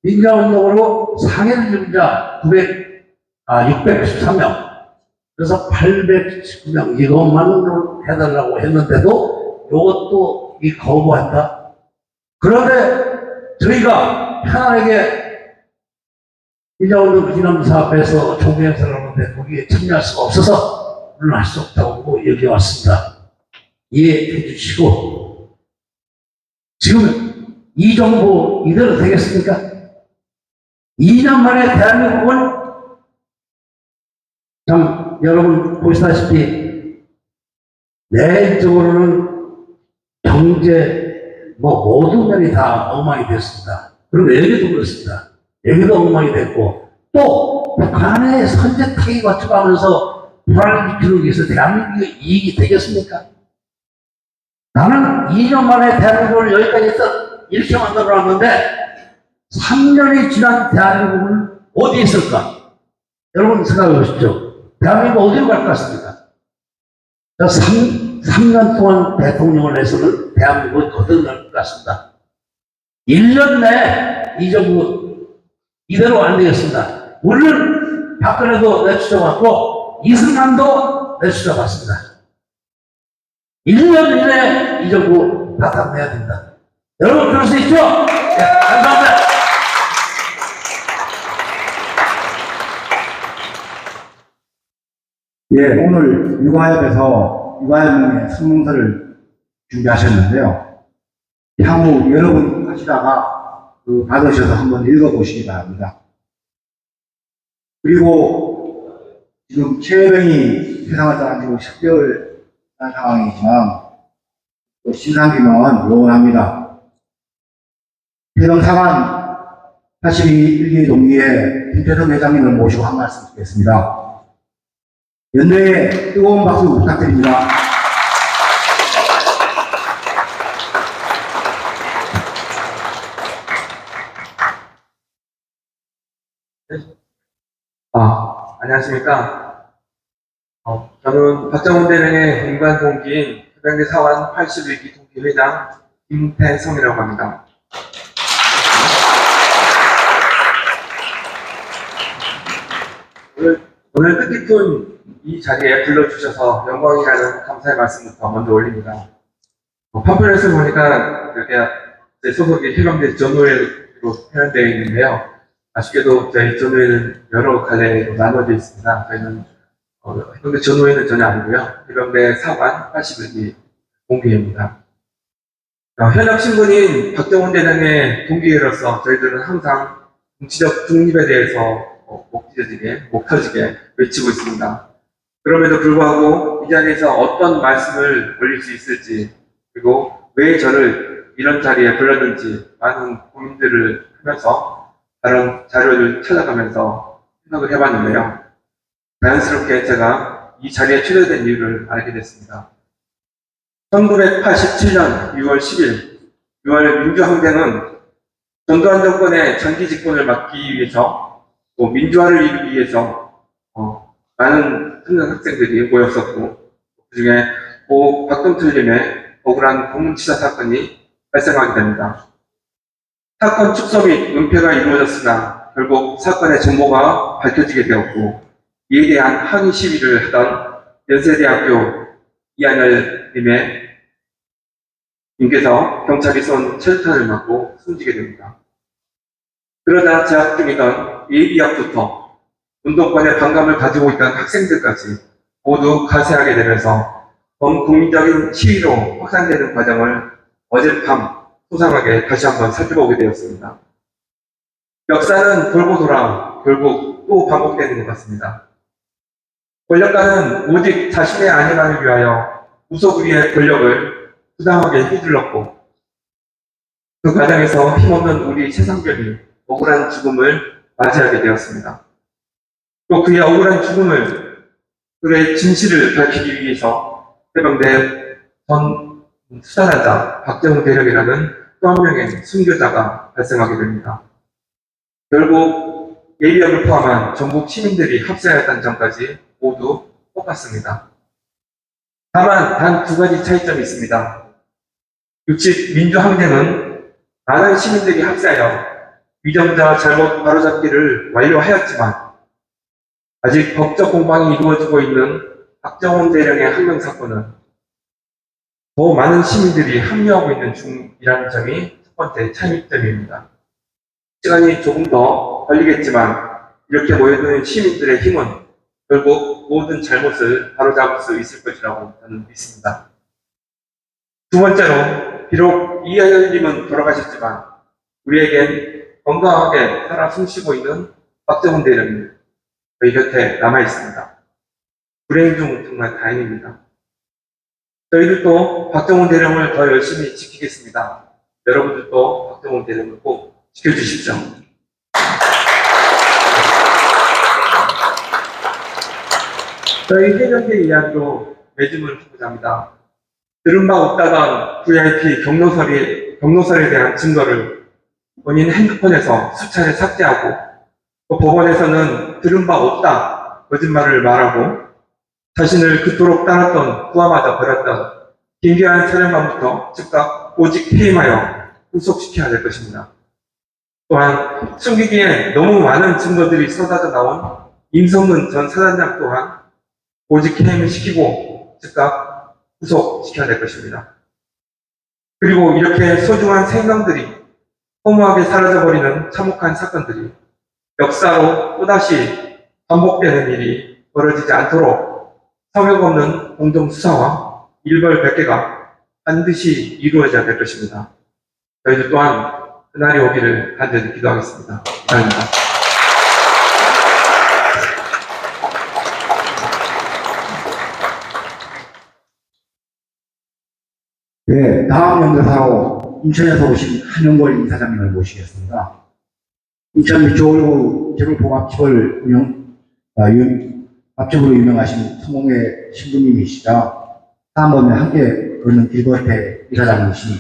민주화운동으로 상해를 입은 자 693명, 그래서 819명 이것만 해달라고 했는데도 이것도 거부한다. 그런데 저희가 편안하게 민주화운동 기념사업에서 총회행사를 하는데 거기에 참여할 수가 없어서 물러날 수 없다고 얘기해왔습니다. 이해해 주시고, 지금 이 정부 이대로 되겠습니까? 2년 만에 대한민국은 참 여러분 보시다시피 내적으로는 경제 모든 면이 다 엉망이 됐습니다. 그리고 여기도 그렇습니다. 여기도 엉망이 됐고 또 북한의 선제 타격이 맞춰가면서 불안을 일으키기 위해서 대한민국이 이익이 되겠습니까? 나는 2년 만에 대한민국을 여기까지 이렇게 만들어놨는데 3년이 지난 대한민국은 어디 있을까? 여러분 생각해 보십시오. 대한민국 어디로 갈 것 같습니까? 3년 동안 대통령을 해서는 대한민국을 거듭날 것 같습니다. 1년 내에 이 정부 이대로 안 되겠습니다. 우리는 박근혜도 내추적받고 이승만도 내추적받습니다. 1년 이내에 이 정부 바탕내야 됩니다. 여러분 그럴 수 있죠? 네, 감사합니다. 예, 오늘 육아협에서 육아협의 성명서를 준비하셨는데요. 향후 여러분 하시다가 받으셔서 한번 읽어보시기 바랍니다. 그리고 지금 최혜병이 세상을 떠난 지금 10개월 한 상황이지만 신상규명은 요원합니다. 해병사관 81기 동기의 김태성 회장님을 모시고 한 말씀 드리겠습니다. 연대에 뜨거운 박수 부탁드립니다. 안녕하십니까. 저는 박정훈 대령의 인간 동기인 해병대 사관 81기 동기 회장 김태성이라고 합니다. 오늘 뜻깊은 이 자리에 불러주셔서 영광이라는 감사의 말씀부터 먼저 올립니다. 판편에서 보니까 이렇게 제 소속이 해병대 전우회로 표현되어 있는데요. 아쉽게도 저희 전우회는 여러 갈래로 나눠져 있습니다. 저희는 해병대 전우회는 전혀 아니고요. 해병대 사관 81기 동기회입니다. 현역 신분인 박정훈 대령의 동기회로서 저희들은 항상 정치적 중립에 대해서 목 터지게 외치고 있습니다. 그럼에도 불구하고 이 자리에서 어떤 말씀을 올릴 수 있을지, 그리고 왜 저를 이런 자리에 불렀는지 많은 고민들을 하면서 다른 자료를 찾아가면서 생각을 해봤는데요. 자연스럽게 제가 이 자리에 초대된 이유를 알게 됐습니다. 1987년 6월 10일 6월 민주항쟁은 전두환 정권의 장기 집권을 막기 위해서 또 민주화를 이루기 위해서 많은 청년 학생들이 모였었고, 그중에 고 박동철님의 억울한 고문치사 사건이 발생하게 됩니다. 사건 축소 및 은폐가 이루어졌으나 결국 사건의 전모가 밝혀지게 되었고, 이에 대한 항의 시위를 하던 연세대학교 이한열님의 님께서 경찰이 쏜 철탄을 맞고 숨지게 됩니다. 그러다 재학 중이던 예비학부터 운동권의 반감을 가지고 있던 학생들까지 모두 가세하게 되면서 범국민적인 시위로 확산되는 과정을 어젯밤 소상하게 다시 한번 살펴보게 되었습니다. 역사는 돌고 돌아 결국 또 반복되는 것 같습니다. 권력가는 오직 자신의 안위만을 위하여 무소불위의 권력을 부당하게 휘둘렀고 그 과정에서 힘없는 우리 세상별이 억울한 죽음을 맞이하게 되었습니다. 또 그의 억울한 죽음을 그의 진실을 밝히기 위해서 해병대 전 수사단장 박정훈 대령이라는 또 한 명의 순교자가 발생하게 됩니다. 결국 예비역을 포함한 전국 시민들이 합세하였던 점까지 모두 똑같습니다. 다만 단 두 가지 차이점이 있습니다. 60 민주항쟁은 많은 시민들이 합세하여 위정자 잘못 바로잡기를 완료하였지만 아직 법적 공방이 이루어지고 있는 박정훈 대령의 항명 사건은 더 많은 시민들이 합류하고 있는 중이라는 점이 첫 번째 차이점입니다. 시간이 조금 더 걸리겠지만 이렇게 모여드는 시민들의 힘은 결국 모든 잘못을 바로잡을 수 있을 것이라고 저는 믿습니다. 두 번째로 비록 이하연님은 돌아가셨지만 우리에겐 건강하게 살아 숨쉬고 있는 박정훈 대령이 저희 곁에 남아있습니다. 불행 중 정말 다행입니다. 저희들도 박정훈 대령을 더 열심히 지키겠습니다. 여러분들도 박정훈 대령을 꼭 지켜주십시오. 저희 해병대 이야기로 매짐을 하고자 합니다. 들은 바 없다던 VIP 경로설에 대한 증거를 본인 핸드폰에서 수차례 삭제하고 또 법원에서는 들은 바 없다 거짓말을 말하고 자신을 그토록 따랐던 부하마저 버렸던 김기환 사령관부터 즉각 오직 해임하여 구속시켜야 될 것입니다. 또한 숨기기엔 너무 많은 증거들이 쏟아져 나온 임성근 전 사단장 또한 오직 해임을 시키고 즉각 구속시켜야 될 것입니다. 그리고 이렇게 소중한 생명들이 허무하게 사라져버리는 참혹한 사건들이 역사로 또다시 반복되는 일이 벌어지지 않도록 성역 없는 공정수사와 일벌백계가 반드시 이루어져야 될 것입니다. 저희들 또한 그날이 오기를 간절히 기도하겠습니다. 이상입니다. 네, 다음 연대사로 인천에서 오신 한영걸 이사장님을 모시겠습니다. 인천 조울구 재물봉합집을 앞집으로 유명하신 성공회 신부님이시자 다음번에 함께 걷는 길거태 이사장님이시니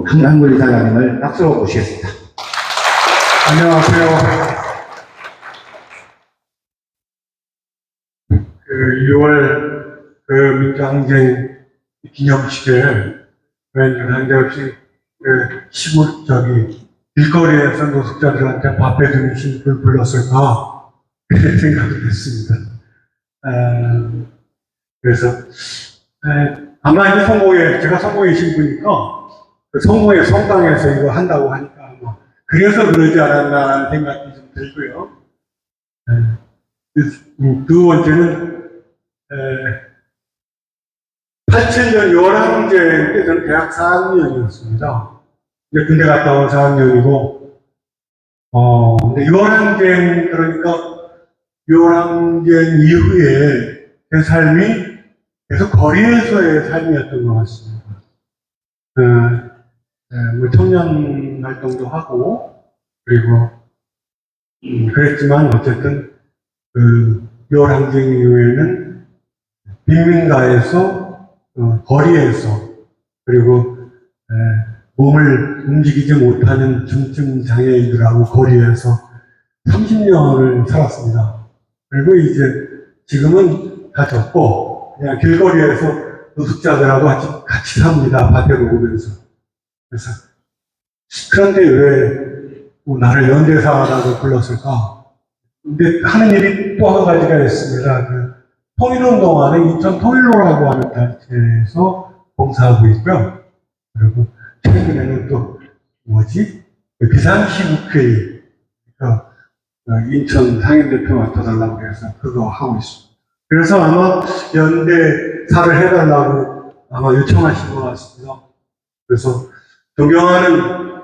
한영걸 이사장님을 박수로 모시겠습니다. 안녕하세요. 6월 민주항쟁 기념식에 난데없이 시골 길거리에서 노숙자들한테 밥 해주는 신부를 불렀을까 그런 생각을 했습니다. 그래서 아마 이제 제가 성공회 신부니까 그 성공회 성당에서 이거 한다고 하니까 아마 그래서 그러지 않았나 하는 생각이 좀 들고요. 두 번째는 87년 6월 항쟁 때 저는 대학 4학년이었습니다. 이제 군대 갔다 온 4학년이고, 근데 6월 항쟁, 그러니까 6월 항쟁 이후에 제 삶이 계속 거리에서의 삶이었던 것 같습니다. 뭐 청년 활동도 하고, 그리고, 그랬지만 어쨌든, 6월 항쟁 이후에는 빈민가에서, 거리에서, 그리고, 몸을 움직이지 못하는 중증 장애인들하고 거리에서 30년을 살았습니다. 그리고 이제 지금은 다 접고 그냥 길거리에서 노숙자들하고 같이 삽니다. 밭에 먹으면서. 그래서 그런데 왜 나를 연대사라고 불렀을까? 근데 하는 일이 또 한 가지가 있습니다. 통일운동하는 인천 통일로라고 하는 단체에서 봉사하고 있고요. 그리고 최근에는 또 비상시국회의 인천 상임대표 맡아달라고 해서 그거 하고 있습니다. 그래서 아마 연대사를 해달라고 아마 요청하신 것 같습니다. 그래서 존경하는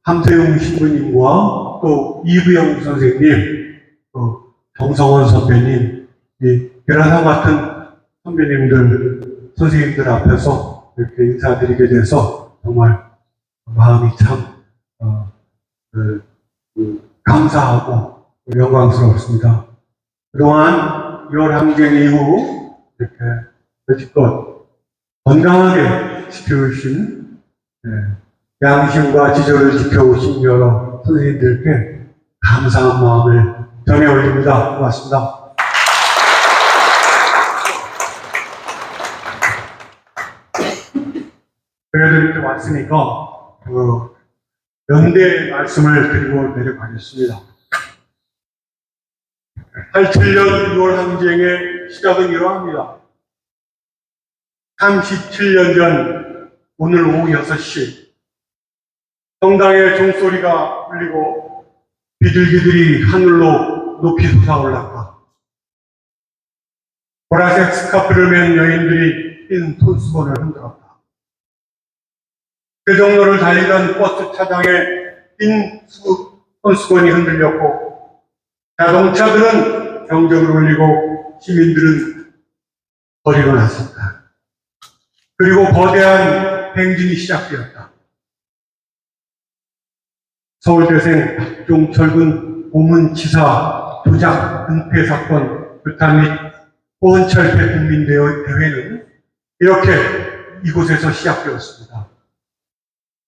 함세웅 신부님과 또 이부영 선생님, 또 정성원 선배님, 이 계란상 같은 선배님들, 선생님들 앞에서 이렇게 인사드리게 돼서 정말 마음이 참 감사하고 영광스럽습니다. 그동안 6월 항쟁 이후 이렇게 여지껏 건강하게 지켜오신 양심과 지조를 지켜오신 여러 선생님들께 감사한 마음을 전해 올립니다. 고맙습니다. 그래도 이렇게 왔으니까 연대 말씀을 드리고 내려가겠습니다. 87년 6월 항쟁의 시작은 이러합니다. 37년 전 오늘 오후 6시 성당의 종소리가 울리고 비둘기들이 하늘로 높이 솟아올랐다. 보라색 스카프를 맨 여인들이 흰 손수건을 흔들었다. 대종로를 달리던 버스 차장에 흰 손수건이 흔들렸고 자동차들은 경적을 울리고 시민들은 거리로 나섰다. 그리고 거대한 행진이 시작되었다. 서울대생 박종철군 고문치사 조작 은폐 사건 규탄 및 호언철폐 국민대회는 이렇게 이곳에서 시작되었습니다.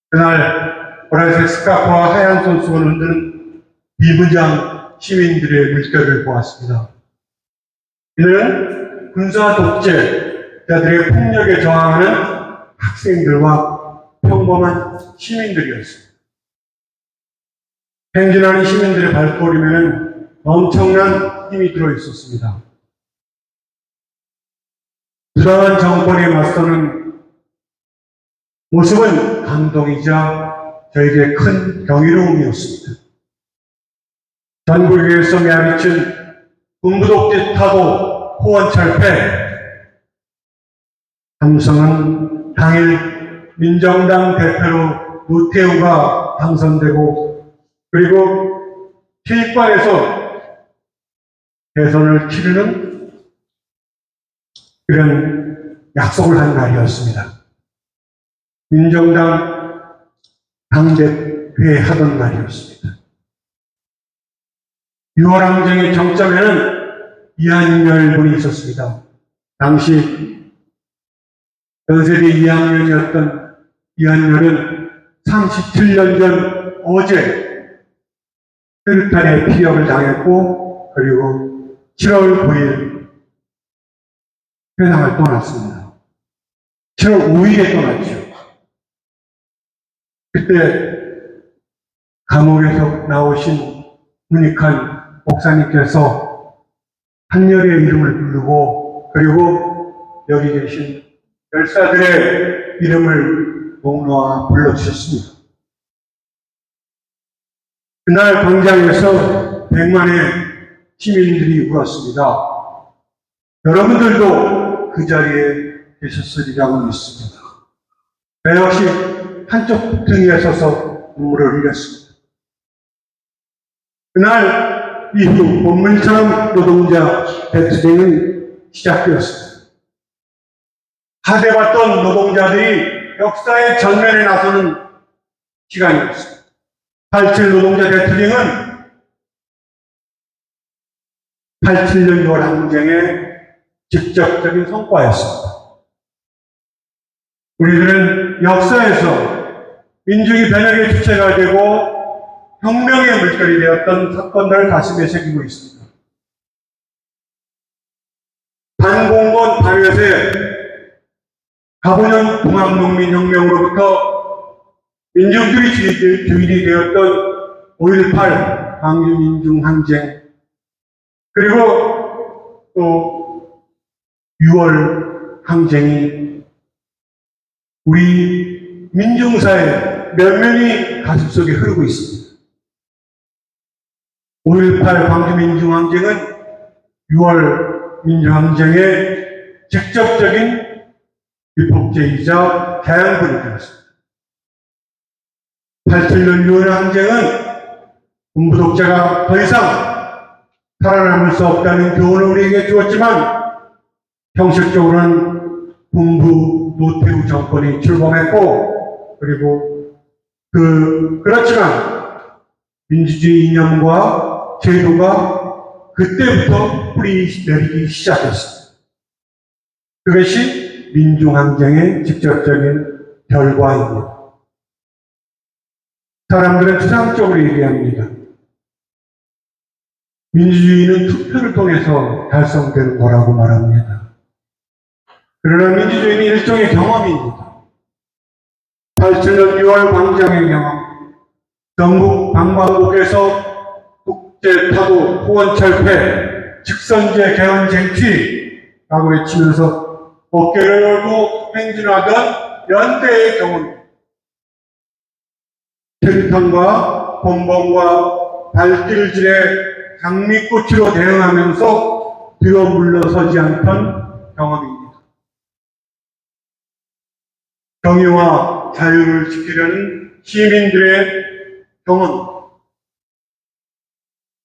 그날 보라색 스카프와 하얀 손수건을 흔드는 비무장 시민들의 물결을 보았습니다. 이는 군사 독재자들의 폭력에 저항하는 학생들과 평범한 시민들이었습니다. 행진하는 시민들의 발걸음에는 엄청난 힘이 들어있었습니다. 부당한 정권에 맞서는 모습은 감동이자 저에게 큰 경이로움이었습니다. 전국에서 메아리친 군부독재 타도 호언철폐, 삼성은 당일 민정당 대표로 노태우가 당선되고 그리고 실권에서 대선을 치르는 그런 약속을 한 날이었습니다. 민정당 당대회 하던 날이었습니다. 6월 항쟁의 정점에는 이한열 군이 있었습니다. 당시 연세대 2학년이었던 이한열은 37년 전 어제 혈탄에 피격을 당했고 그리고 7월 9일 회상을 떠났습니다. 7월 5일에 떠났죠. 그때 감옥에서 나오신 문익한 목사님께서 한열의 이름을 부르고 그리고 여기 계신 열사들의 이름을 목놓아 불러주셨습니다. 그날 광장에서 100만의 시민들이 울었습니다. 여러분들도 그 자리에 계셨으리라고 믿습니다. 저 역시 한쪽 등에 서서 눈물을 흘렸습니다. 그날 이후 본문처럼 노동자 대투쟁은 시작되었습니다. 하대받던 노동자들이 역사의 전면에 나서는 시간이었습니다. 87 노동자 대투쟁은 87년 6월 항쟁의 직접적인 성과였습니다. 우리들은 역사에서 민중이 변혁의 주체가 되고 혁명의 물결이 되었던 사건들을 가슴에 새기고 있습니다. 반공건 반회세 가보년 동학농민혁명으로부터 민중들이 주인이 되었던 5.18 광주민중항쟁 그리고 또 6월 항쟁이 우리 민중사의 면면이 가슴속에 흐르고 있습니다. 5.18 광주민주항쟁은 6월 민주항쟁의 직접적인 위법제이자 대안군이 되었습니다. 87년 6월 항쟁은 군부 독재가 더 이상 살아남을 수 없다는 교훈을 우리에게 주었지만 형식적으로는 군부 노태우 정권이 출범했고 그리고 그렇지만 민주주의 이념과 제도가 그때부터 뿌리 내리기 시작했습니다. 그것이 민중항쟁의 직접적인 결과입니다. 사람들은 추상적으로 얘기합니다. 민주주의는 투표를 통해서 달성되는 거라고 말합니다. 그러나 민주주의는 일종의 경험입니다. 87년 6월 광장의 경험, 전국 방방곡에서 독재타도 후원철폐, 직선제 개헌 쟁취라고 외치면서 어깨를 열고 행진하던 연대의 경험, 태평과 본봉과 발길질의 장미꽃으로 대응하면서 뒤로 물러서지 않던 경험입니다. 정의와 자유를 지키려는 시민들의 경험,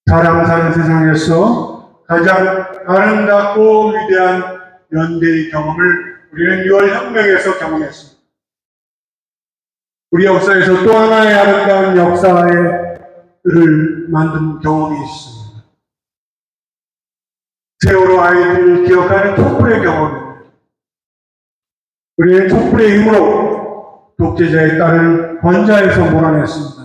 사람 사는 세상에서 가장 아름답고 위대한 연대의 경험을 우리는 6월 혁명에서 경험했습니다. 우리 역사에서 또 하나의 아름다운 역사를 만든 경험이 있습니다. 세월호 아이들을 기억하는 촛불의 경험입니다. 우리는 촛불의 힘으로 독재자에 따른 권좌에서 몰아냈습니다.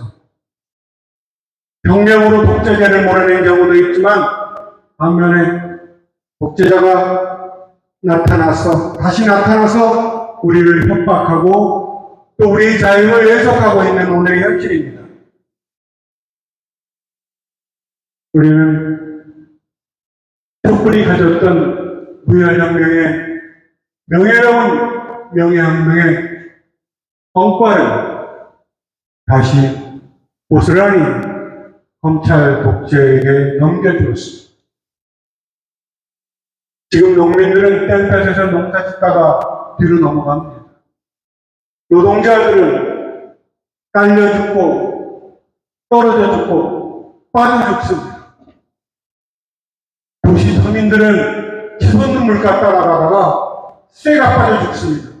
병력으로 독재자를 몰아낸 경우도 있지만 반면에 독재자가 다시 나타나서 우리를 협박하고 또 우리의 자유를 예속하고 있는 오늘의 현실입니다. 우리는 촛불이 가졌던 부여혁명의 명예로운 명예혁명의 성과를 다시 고스란히 검찰 독재에게 넘겨주었습니다. 지금 농민들은 땡볕에서 농사 짓다가 뒤로 넘어갑니다. 노동자들은 딸려 죽고 떨어져 죽고 빠져 죽습니다. 도시 서민들은 치솟는 물가 따라가다가 쇠가 빠져 죽습니다.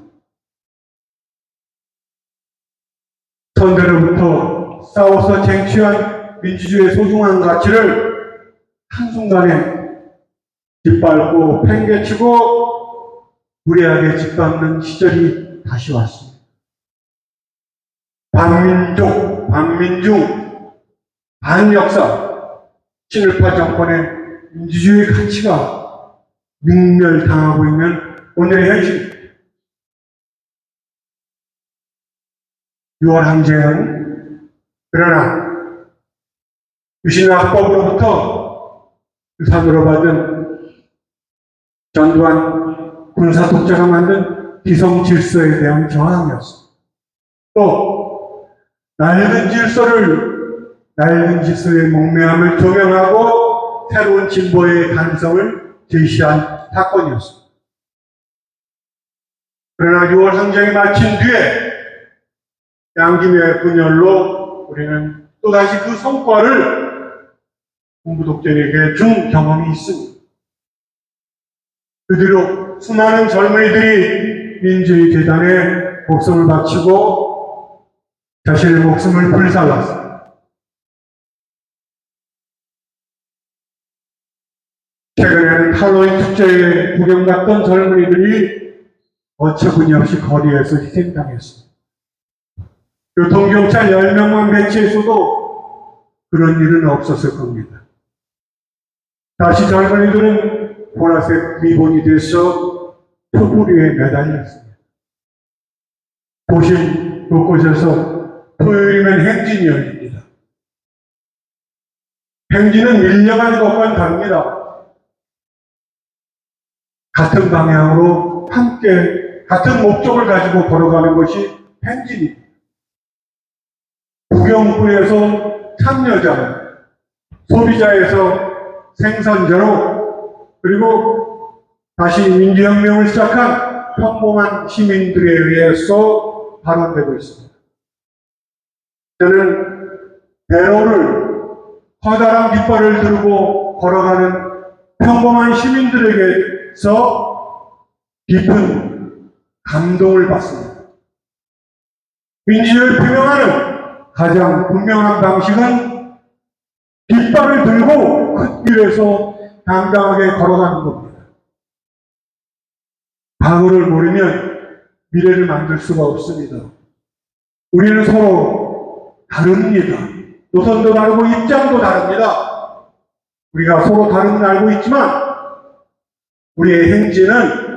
선대로부터 싸워서 쟁취한 민주주의의 소중한 가치를 한순간에 짓밟고 팽개치고 무례하게 짓밟는 시절이 다시 왔습니다. 반민족, 반민중, 반역사, 친일파 정권의 민주주의 가치가 맹멸당하고 있는 오늘의 현실입니다. 6월 항쟁은 그러나 유신학법으로부터 유산으로 받은 전두환 군사독재가 만든 기성질서에 대한 저항이었습니다. 또 낡은 질서의 목매함을 조명하고 새로운 진보의 가능성을 제시한 사건이었습니다. 그러나 6월 항쟁이 마친 뒤에 양김의 분열로 우리는 또다시 그 성과를 군부 독재에게 준 경험이 있습니다. 그 뒤로 수많은 젊은이들이 민주의 재단에 목숨을 바치고 자신의 목숨을 불살랐습니다. 최근에는 할로윈 축제에 구경 갔던 젊은이들이 어처구니 없이 거리에서 희생당했습니다. 교통경찰 10명만 배치했어도 그런 일은 없었을 겁니다. 다시 젊은이들은 보라색 리본이 돼서 촛불 위에 매달렸습니다. 도심 곳곳에서 토요일이면 행진이 열립니다. 행진은 밀려가는 것과는 다릅니다. 같은 방향으로 함께 같은 목적을 가지고 걸어가는 것이 행진입니다. 구경꾼에서 참여자, 소비자에서 생산자로, 그리고 다시 민주혁명을 시작한 평범한 시민들에 의해서 발언되고 있습니다. 저는 대로를 커다란 깃발을 들고 걸어가는 평범한 시민들에게서 깊은 감동을 받습니다. 민주주의를 표명하는 가장 분명한 방식은 깃발을 들고 흙길에서 당당하게 걸어가는 겁니다. 과거를 모르면 미래를 만들 수가 없습니다. 우리는 서로 다릅니다. 노선도 다르고 입장도 다릅니다. 우리가 서로 다름을 알고 있지만 우리의 행진은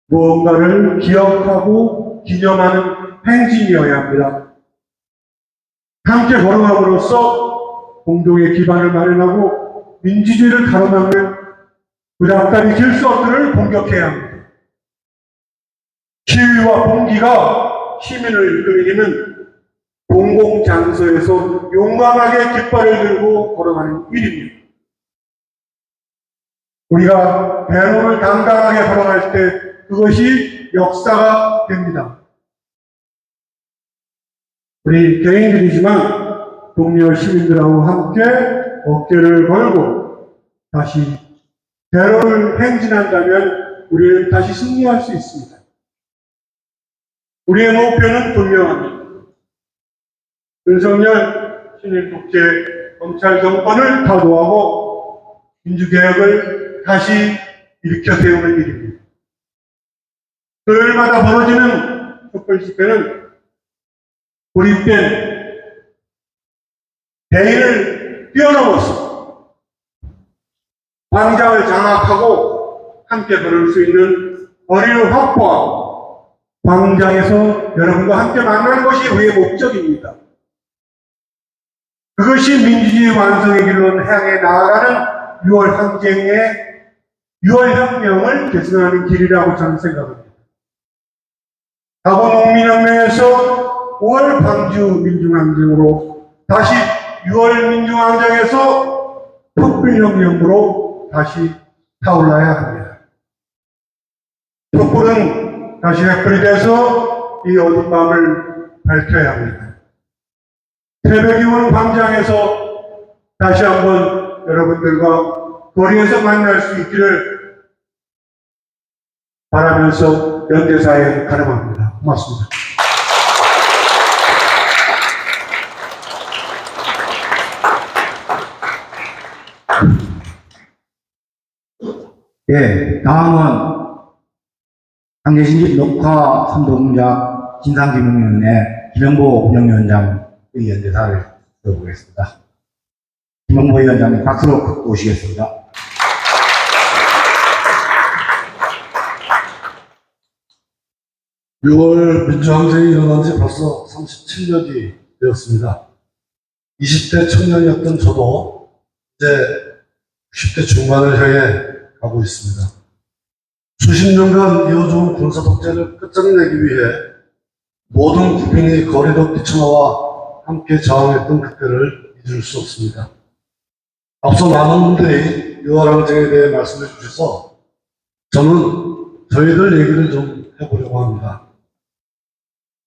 무언가를 기억하고 기념하는 행진이어야 합니다. 함께 걸어감으로써 공동의 기반을 마련하고 민주주의를 가로막는 구닥다리 질서들을 공격해야 합니다. 시위와 봉기가 시민을 이끌기는 공공장소에서 용감하게 깃발을 들고 걸어가는 일입니다. 우리가 대로를 당당하게 걸어갈 때 그것이 역사가 됩니다. 우리 개인들이지만 동료 시민들하고 함께 어깨를 걸고 다시 대로를 행진한다면 우리는 다시 승리할 수 있습니다. 우리의 목표는 분명합니다. 윤석열 친일 독재 검찰 정권을 타도하고 민주개혁을 다시 일으켜 세우는 일입니다. 토요일마다 벌어지는 촛불 집회는 고립된 대인을 뛰어넘어서 광장을 장악하고 함께 걸을 수 있는 거리를 확보하고 광장에서 여러분과 함께 만나는 것이 우리의 목적입니다. 그것이 민주주의 완성의 길로 향해 나아가는 6월 항쟁의 6월 혁명을 계승하는 길이라고 저는 생각합니다. 과거 농민혁명에서 5월 광주 민중항쟁으로 다시 6월 민중항쟁에서 촛불혁명으로 다시 타올라야 합니다. 촛불은 다시 횃불이 돼서 이 어두운 밤을 밝혀야 합니다. 새벽이 오는 광장에서 다시 한번 여러분들과 거리에서 만날 수 있기를 바라면서 연대사에 가름합니다. 고맙습니다. 예, 다음은 강제신집 녹화 선도공작 진상규명위원회 김영보 부정위원장의 연대사를 들어보겠습니다. 김영보 위원장님 박수로 모시겠습니다. (6월) 민주항쟁이 일어난 지 벌써 37년이 되었습니다. 20대 청년이었던 저도 이제 60대 중반을 향해 가고 있습니다. 수십 년간 이어져온 군사독재를 끝장내기 위해 모든 국민이 거리로 뛰쳐나와 함께 저항했던 그때를 잊을 수 없습니다. 앞서 많은 분들이 6월 항쟁에 대해 말씀해 주셔서 저는 저희들 얘기를 좀 해보려고 합니다.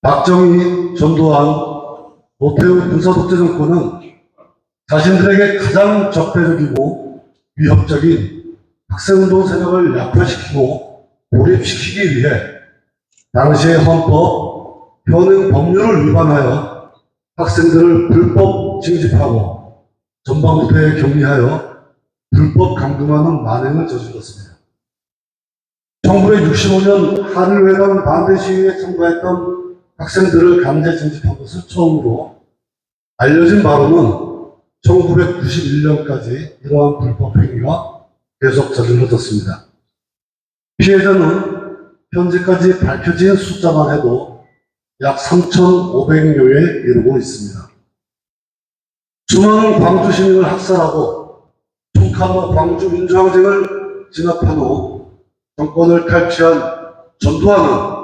박정희, 전두환, 노태우 군사독재 정권은 자신들에게 가장 적대적이고 위협적인 학생운동 세력을 약화시키고 고립시키기 위해 당시의 헌법, 현행 법률을 위반하여 학생들을 불법 징집하고 전방부대에 격리하여 불법 감금하는 만행을 저질렀습니다. 1965년 한일회담 반대 시위에 참가했던 학생들을 강제 징집한 것을 처음으로 알려진 바로는 1991년까지 이러한 불법 행위가 계속 저질러졌습니다. 피해자는 현재까지 밝혀진 숫자만 해도 약 3,500여에 이르고 있습니다. 수많은 광주 시민을 학살하고 총칼로 광주 민주항쟁을 진압한 후 정권을 탈취한 전두환은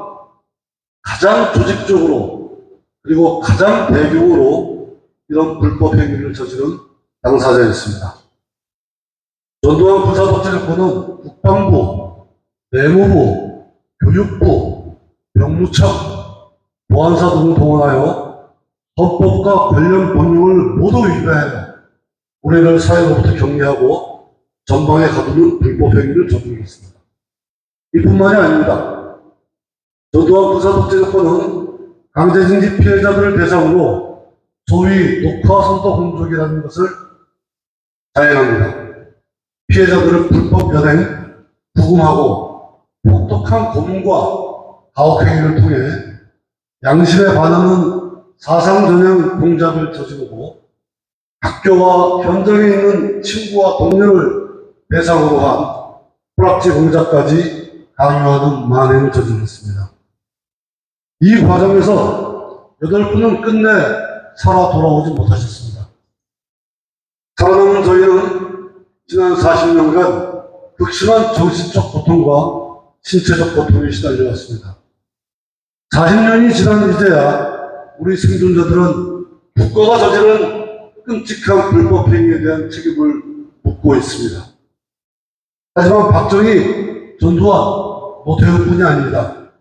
가장 조직적으로 그리고 가장 대규모로 이런 불법 행위를 저지른 당사자였습니다. 전두환 군사독재 정권은 국방부, 내무부, 교육부, 병무청, 보안사 등을 동원하여 헌법과 관련 법령을 모두 위배하여 우리를 사회로부터 격리하고 전방에 가두는 불법 행위를 저질렀습니다. 이뿐만이 아닙니다. 전두환 군사독재 정권은 강제징집 피해자들을 대상으로 소위 녹화선도 공족이라는 것을 자행합니다. 피해자들을 불법 연행, 구금하고 혹독한 고문과 가혹행위를 통해 양심에 반하는 사상전형 공작을 저지르고 학교와 현장에 있는 친구와 동료를 대상으로 한 뿌락지 공작까지 강요하는 만행을 저질렀습니다. 이 과정에서 8분은 끝내 살아 돌아오지 못하셨습니다. 살아남은 저희는 지난 40년간 극심한 정신적 고통과 신체적 고통에 시달려왔습니다. 40년이 지난 이제야 우리 생존자들은 국가가 저지른 끔찍한 불법 행위에 대한 책임을 묻고 있습니다. 하지만 박정희, 전두환, 노태우뿐이 아닙니다.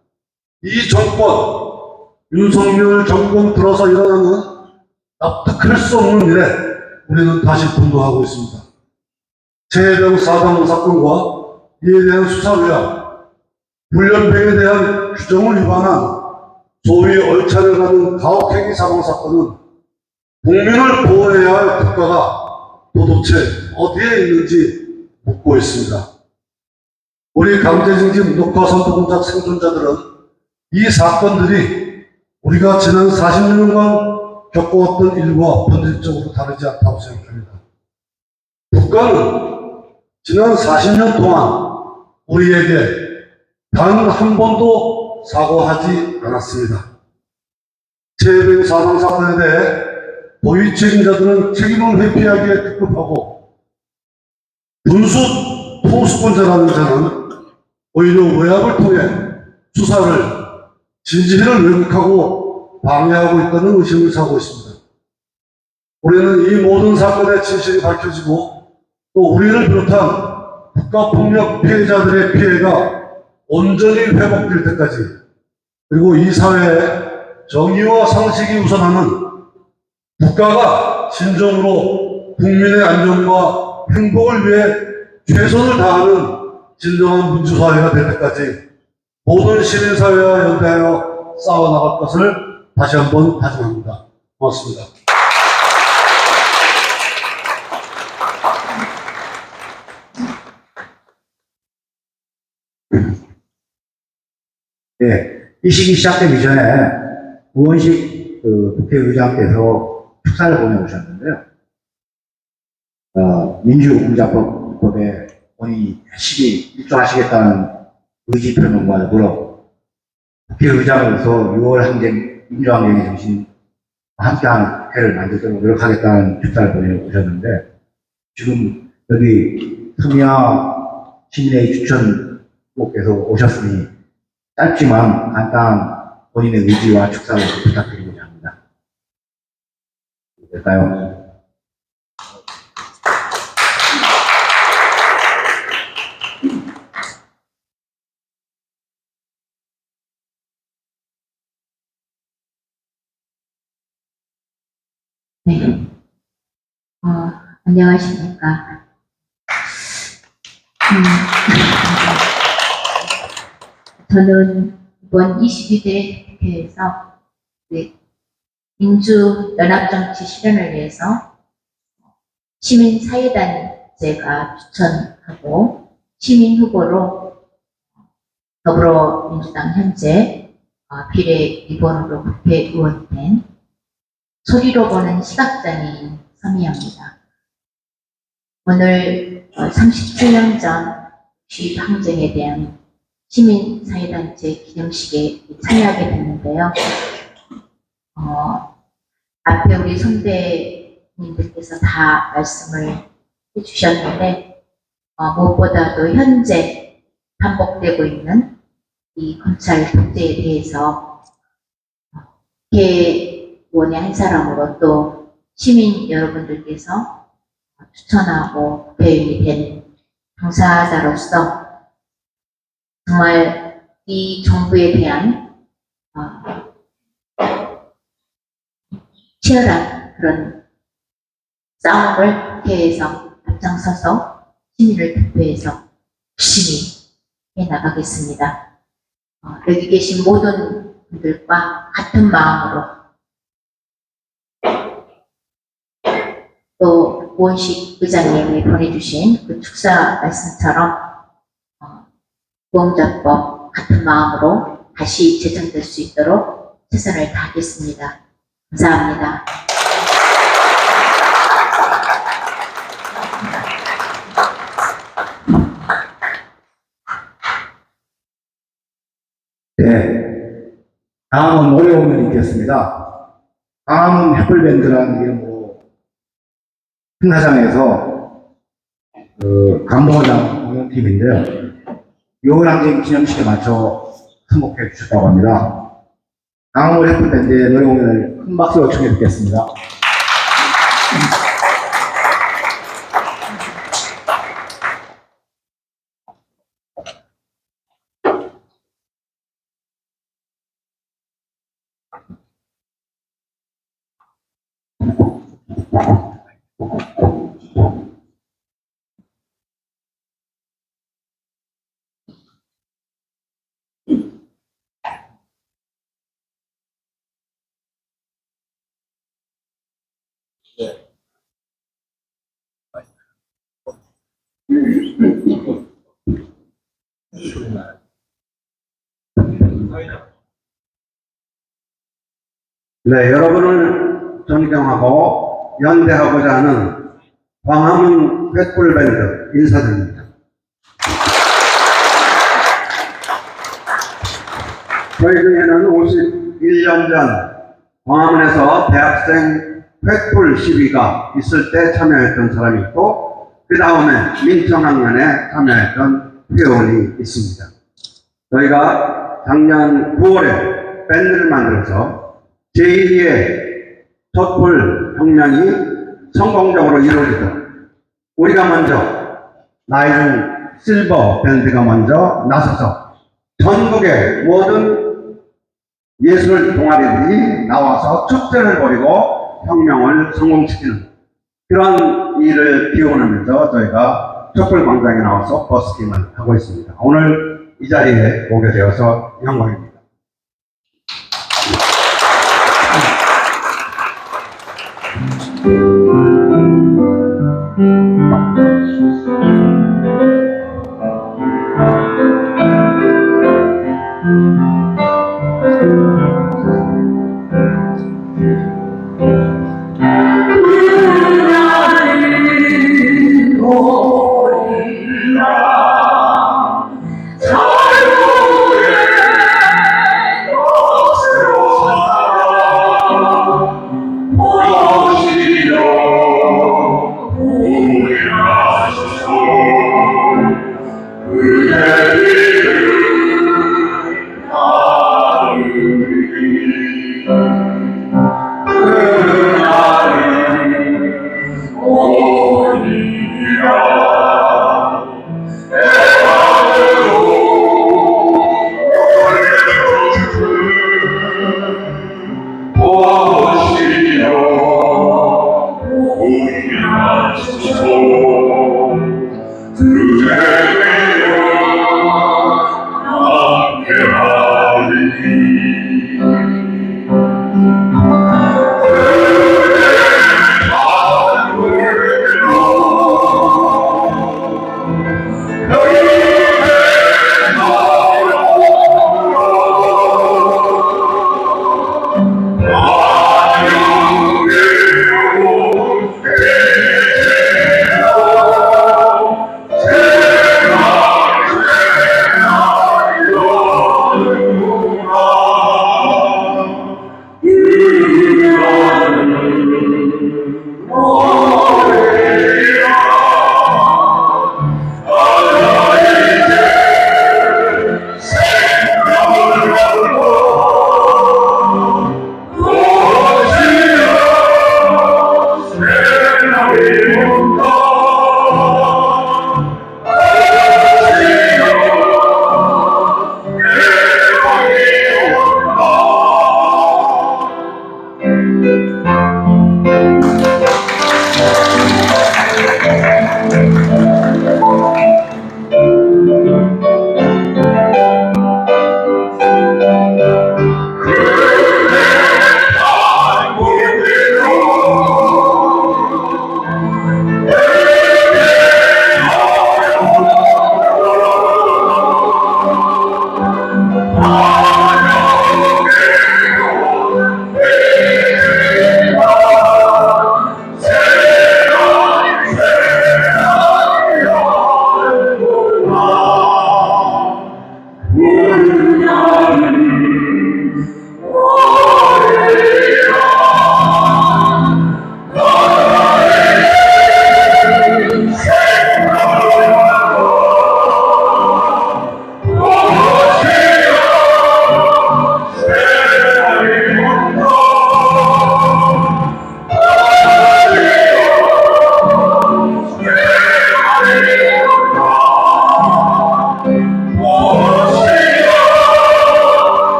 이 정권, 윤석열 정권 들어서 일어나는 납득할 수 없는 일에 우리는 다시 분노하고 있습니다. 최혜병 사망 사건과 이에 대한 수사위와 훈련병에 대한 규정을 위반한 소위 얼차려 가는 가혹행위 사망 사건은 국민을 보호해야 할 국가가 도대체 어디에 있는지 묻고 있습니다. 우리 강제징집 녹화선도공작 생존자들은 이 사건들이 우리가 지난 40년간 겪어왔던 일과 본질적으로 다르지 않다고 생각합니다. 국가는 지난 40년 동안 우리에게 단 한 번도 사과하지 않았습니다. 최혜병 사망 사건에 대해 고위 책임자들은 책임을 회피하기에 급급하고 분수 통수권자라는 자는 오히려 외압을 통해 수사를 진실을 왜곡하고 방해하고 있다는 의심을 사고 있습니다. 우리는 이 모든 사건의 진실이 밝혀지고 또 우리를 비롯한 국가폭력 피해자들의 피해가 온전히 회복될 때까지 그리고 이 사회에 정의와 상식이 우선하는 국가가 진정으로 국민의 안전과 행복을 위해 최선을 다하는 진정한 민주사회가 될 때까지 모든 시민사회와 연대하여 싸워나갈 것을 다시 한번 다짐합니다. 고맙습니다. 네, 이 시기 시작되기 전에 우원식 국회의장께서 축사를 보내오셨는데요. 민주공작법에 본인이 열심히 일조하시겠다는 의지 표명과 더불어 국회의장으로서 6월 항쟁, 민주항쟁의 정신과 함께하는 국회를 만들도록 노력하겠다는 축사를 보내오셨는데 지금 여기 서미야 시민의 추천국께서 오셨으니 짧지만 간단한 본인의 의지와 축사를 부탁드리고자 합니다. 될까요? 네. 안녕하십니까. 저는 이번 22대 국회에서 민주연합정치 실현을 위해서 시민사회단체가 추천하고 시민 후보로 더불어민주당 현재 비례 2번으로 국회의원이 된 소리로 보는 시각장애인 서미야입니다. 오늘 37년 전 주입항쟁에 대한 시민사회단체 기념식에 참여하게 됐는데요. 앞에 우리 선배님들께서 다 말씀을 해주셨는데 무엇보다도 현재 반복되고 있는 이 검찰 독재에 대해서 국회의원의 한 사람으로 또 시민 여러분들께서 추천하고 국회의원이 된 당사자로서 정말 이 정부에 대한 치열한 그런 싸움을 국회에서 앞장서서 시민을 대표해서 열심히 해나가겠습니다. 여기 계신 모든 분들과 같은 마음으로 또 우원식 의장님이 보내주신 그 축사 말씀처럼 보험자법 같은 마음으로 다시 제정될 수 있도록 최선을 다하겠습니다. 감사합니다. 네. 다음은 노래 공연이 있겠습니다. 다음은 햇불밴드라는 이름으로 행사장에서 감동장 공연팀인데요. 요원항쟁 기념식에 맞춰 선곡해 주셨다고 합니다. 다음으로 햇불밴드의 노래 공연을 큰 박수로 청해 듣겠습니다. 네, 여러분을 존경하고 연대하고자 하는 광화문 횃불밴드 인사드립니다. 저희 중에는 51년 전 광화문에서 대학생 횃불 시위가 있을 때 참여했던 사람이 있고, 그 다음에 민청학년에 참여했던 회원이 있습니다. 저희가 작년 9월에 밴드를 만들어서 제1위의 촛불 혁명이 성공적으로 이루어지도록 우리가 먼저 나이중 실버 밴드가 먼저 나서서 전국의 모든 예술 동아리들이 나와서 축제를 벌이고 혁명을 성공시키는 그런 일을 기원하면서 저희가 촛불 광장에 나와서 버스킹을 하고 있습니다. 오늘 이 자리에 오게 되어서 영광입니다. 그대 이름 하늘이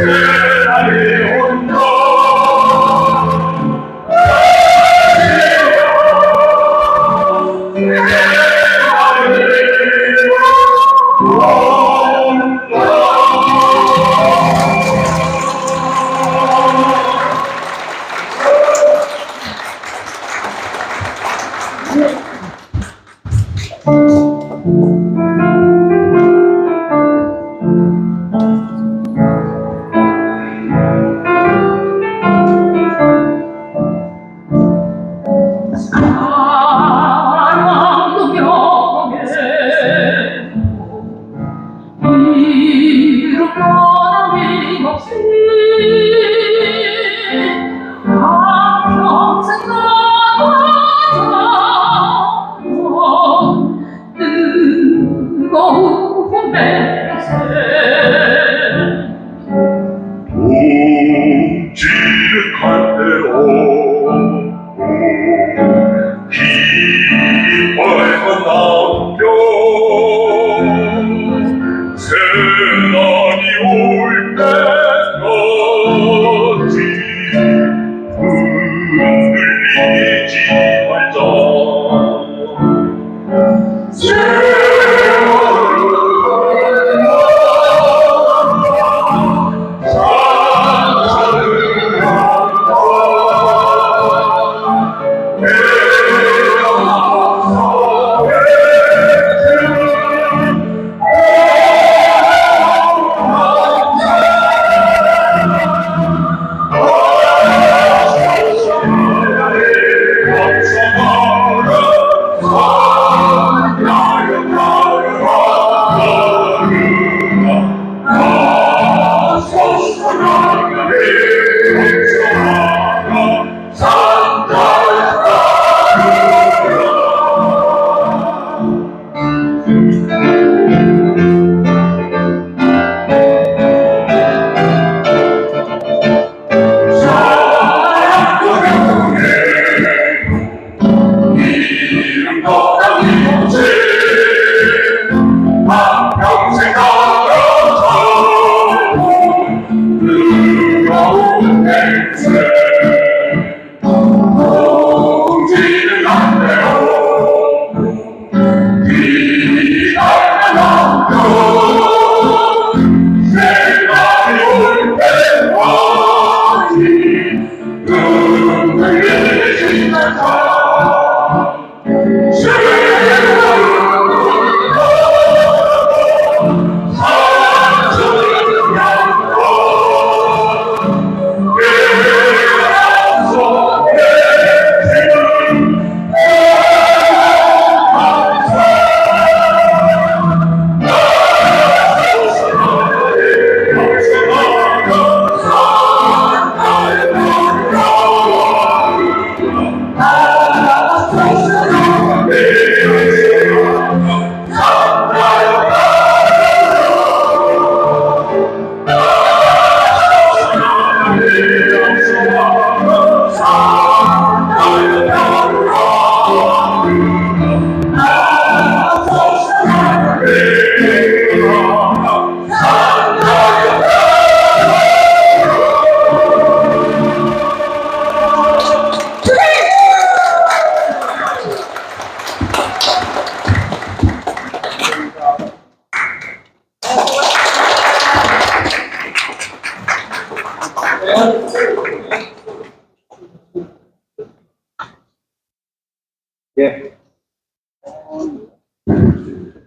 세상에 온다 사랑도 경에 이루거나 힘없이 한평생 가던 뜨거운 봄햇새 동지는 갈대로 빨간 남겨 세상이 올 때까지 흔들리지 말자 평생 걸어서 뜨거운 햇새 동지는 갈대로 기다려 남겨 세상이 올 때까지 흔들리지 말자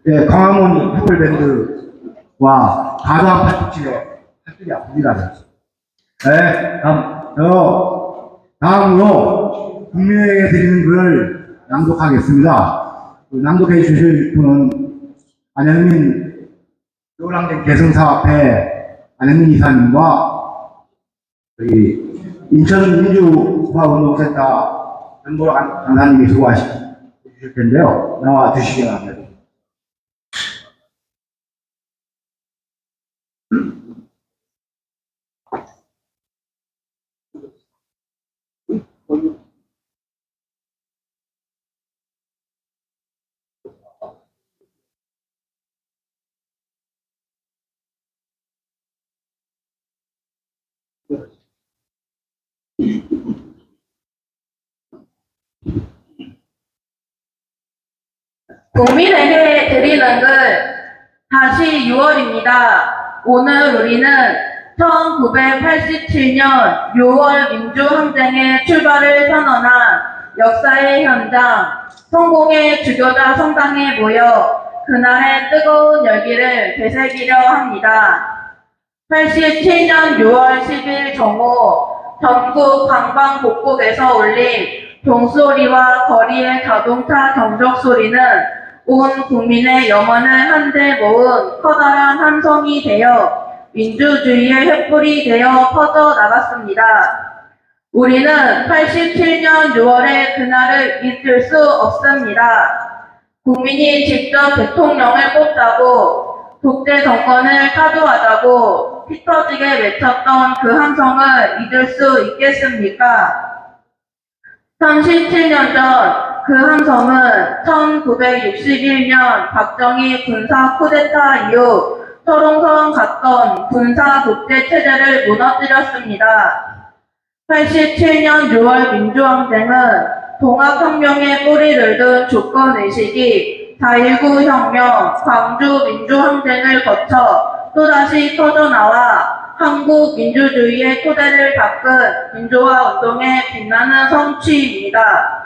예, 광화문 흑골밴드와 가도한 팔뚝집의 팔뚝이 아픕니다. 네, 다음으로 국민에게 드리는 글을 낭독하겠습니다. 낭독해 주실 분은 안영민 요랑된 개성사업회 안영민 이사님과 인천민주화운동센터 전보라 강사님이 수고하실 텐데요. 나와 주시기 바랍니다. 국민에게 드리는 글 다시 6월입니다. 오늘 우리는 1987년 6월 민주항쟁의 출발을 선언한 역사의 현장, 성공의 주교자 성당에 모여 그날의 뜨거운 열기를 되새기려 합니다. 87년 6월 10일 정오 전국 방방곡곡에서 울린 종소리와 거리의 자동차 경적 소리는 온 국민의 염원을 한데 모은 커다란 함성이 되어 민주주의의 횃불이 되어 퍼져 나갔습니다. 우리는 87년 6월의 그날을 잊을 수 없습니다. 국민이 직접 대통령을 뽑자고 독재 정권을 타도하자고 피 터지게 외쳤던 그 함성을 잊을 수 있겠습니까? 37년 전 그 함성은 1961년 박정희 군사 쿠데타 이후 철옹성 갔던 군사 독재 체제를 무너뜨렸습니다. 87년 6월 민주항쟁은 동학혁명의 뿌리를 둔 주권의식이 4.19 혁명, 광주 민주항쟁을 거쳐 또다시 터져나와 한국 민주주의의 토대를 닦은 민주화운동의 빛나는 성취입니다.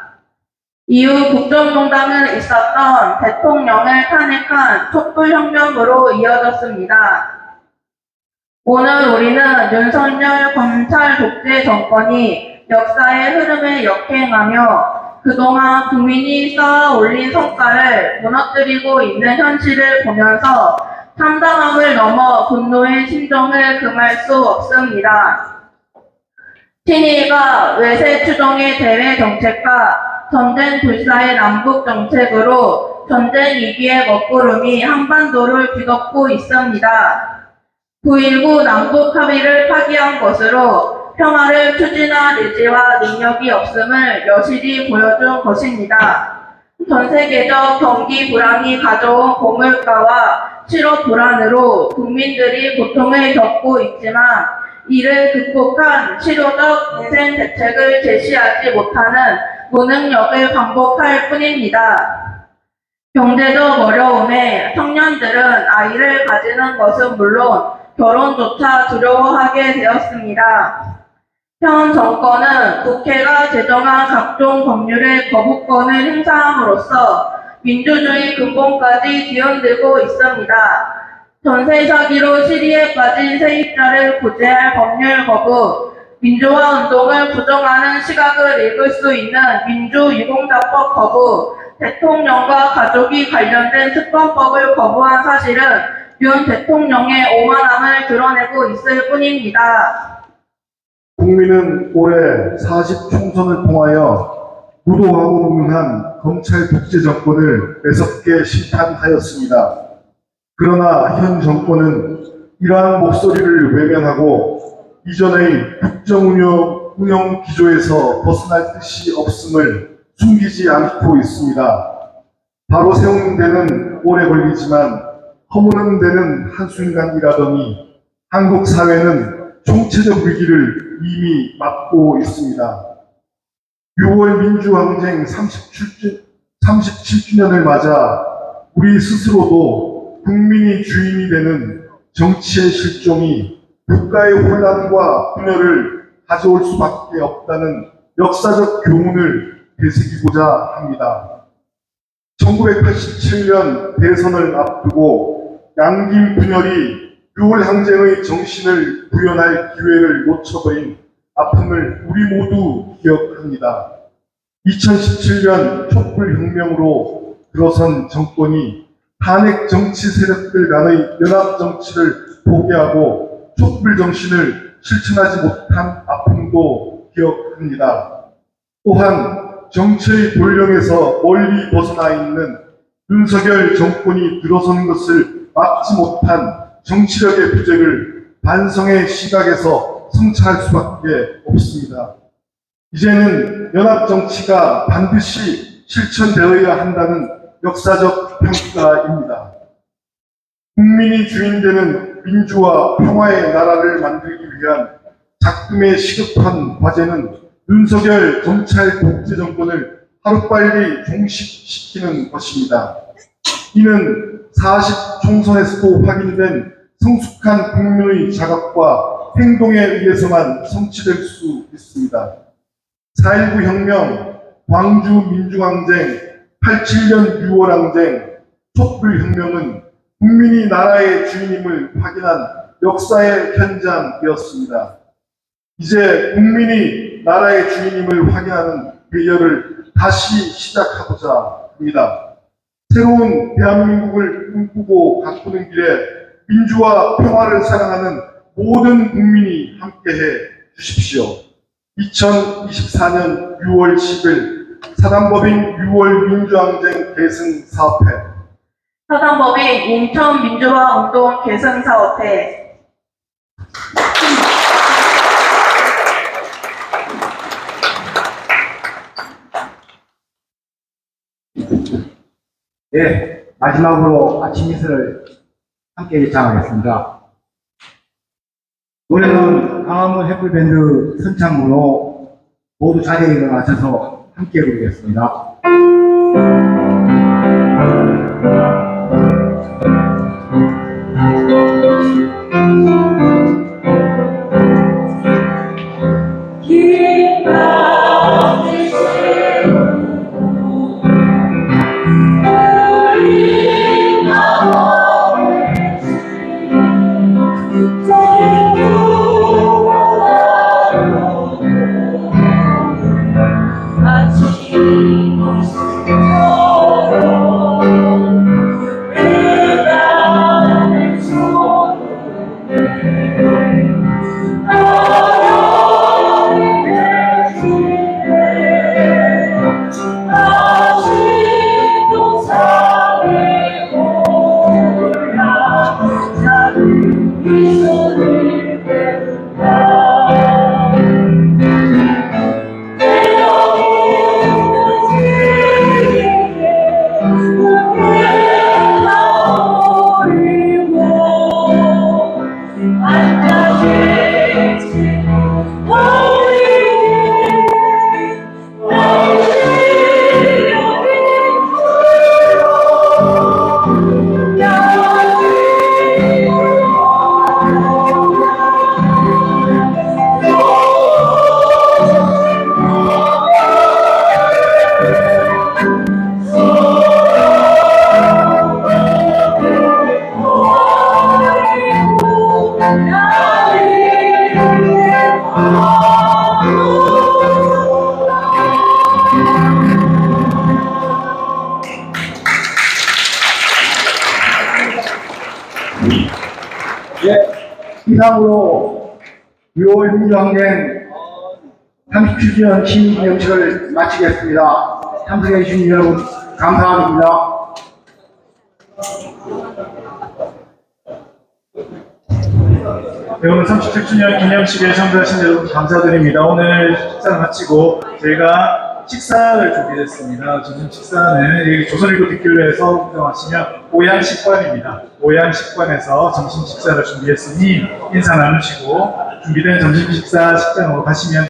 이후 국정농단은 있었던 대통령을 탄핵한 촛불혁명으로 이어졌습니다. 오늘 우리는 윤석열 검찰 독재 정권이 역사의 흐름에 역행하며 그동안 국민이 쌓아 올린 성과를 무너뜨리고 있는 현실을 보면서 참담함을 넘어 분노의 심정을 금할 수 없습니다. 친일과 외세 추종의 대외 정책과 전쟁 불사의 남북 정책으로 전쟁 위기의 먹구름이 한반도를 뒤덮고 있습니다. 9.19 남북 합의를 파기한 것으로 평화를 추진할 의지와 능력이 없음을 여실히 보여준 것입니다. 전 세계적 경기 불황이 가져온 고물가와 실업 불안으로 국민들이 고통을 겪고 있지만 이를 극복한 실효적 인생 대책을 제시하지 못하는 무능력을 반복할 뿐입니다. 경제적 어려움에 청년들은 아이를 가지는 것은 물론 결혼조차 두려워하게 되었습니다. 현 정권은 국회가 제정한 각종 법률의 거부권을 행사함으로써 민주주의 근본까지 뒤흔들고 있습니다. 전세 사기로 실의에 빠진 세입자를 구제할 법률 거부, 민주화 운동을 부정하는 시각을 읽을 수 있는 민주유공자법 거부, 대통령과 가족이 관련된 특검법을 거부한 사실은 윤 대통령의 오만함을 드러내고 있을 뿐입니다. 국민은 올해 40총선을 통하여 무도하고 무능한 검찰 독재 정권을 매섭게 심판하였습니다. 그러나 현 정권은 이러한 목소리를 외면하고 이전의 국정운영 기조에서 벗어날 뜻이 없음을 숨기지 않고 있습니다. 바로 세우는 데는 오래 걸리지만 허무는 데는 한순간이라더니 한국 사회는 총체적 위기를 이미 맞고 있습니다. 6월 민주항쟁 37주년을 맞아 우리 스스로도 국민이 주인이 되는 정치의 실종이 국가의 혼란과 분열을 가져올 수밖에 없다는 역사적 교훈을 되새기고자 합니다. 1987년 대선을 앞두고 양김 분열이 6월 항쟁의 정신을 구현할 기회를 놓쳐버린 아픔을 우리 모두 기억합니다. 2017년 촛불혁명으로 들어선 정권이 탄핵 정치 세력들 간의 연합 정치를 포기하고 촛불 정신을 실천하지 못한 아픔도 기억합니다. 또한 정치의 본령에서 멀리 벗어나 있는 윤석열 정권이 들어선 것을 막지 못한 정치력의 부재를 반성의 시각에서 성찰할 수밖에 없습니다. 이제는 연합정치가 반드시 실천되어야 한다는 역사적 평가입니다. 국민이 주인 되는 민주화 평화의 나라를 만들기 위한 작금의 시급한 과제는 윤석열 검찰 독재 정권을 하루빨리 종식시키는 것입니다. 이는 40 총선에서도 확인된 성숙한 국민의 자각과 행동에 의해서만 성취될 수 있습니다. 4.19 혁명, 광주 민주항쟁, 87년 6월 항쟁, 촛불혁명은 국민이 나라의 주인임을 확인한 역사의 현장이었습니다. 이제 국민이 나라의 주인임을 확인하는 대열을 다시 시작하고자 합니다. 새로운 대한민국을 꿈꾸고 가꾸는 길에 민주와 평화를 사랑하는 모든 국민이 함께해 주십시오. 2024년 6월 10일 사단법인 6월 민주항쟁 계승사업회 사단법인 인천 민주화 운동 계승사업회 네, 마지막으로 아침 미술을 함께 예찬하겠습니다. 노래는 강화문 해플밴드 선창으로 모두 자리에 일어나셔서 함께 부르겠습니다. 이상으로 6월 민주항쟁 37주년 시민기념식을 마치겠습니다. 참석해주신 여러분 감사합니다. 네, 오늘 37주년 기념식에 참석하신 여러분 감사드립니다. 오늘 식사를 마치고 저희가 식사를 준비했습니다. 점심 식사는 조선일보 뒷길로에서 구경하시면 오양식관입니다. 오양식관에서 점심 식사를 준비했으니 인사 나누시고 준비된 점심 식사 식장으로 가시면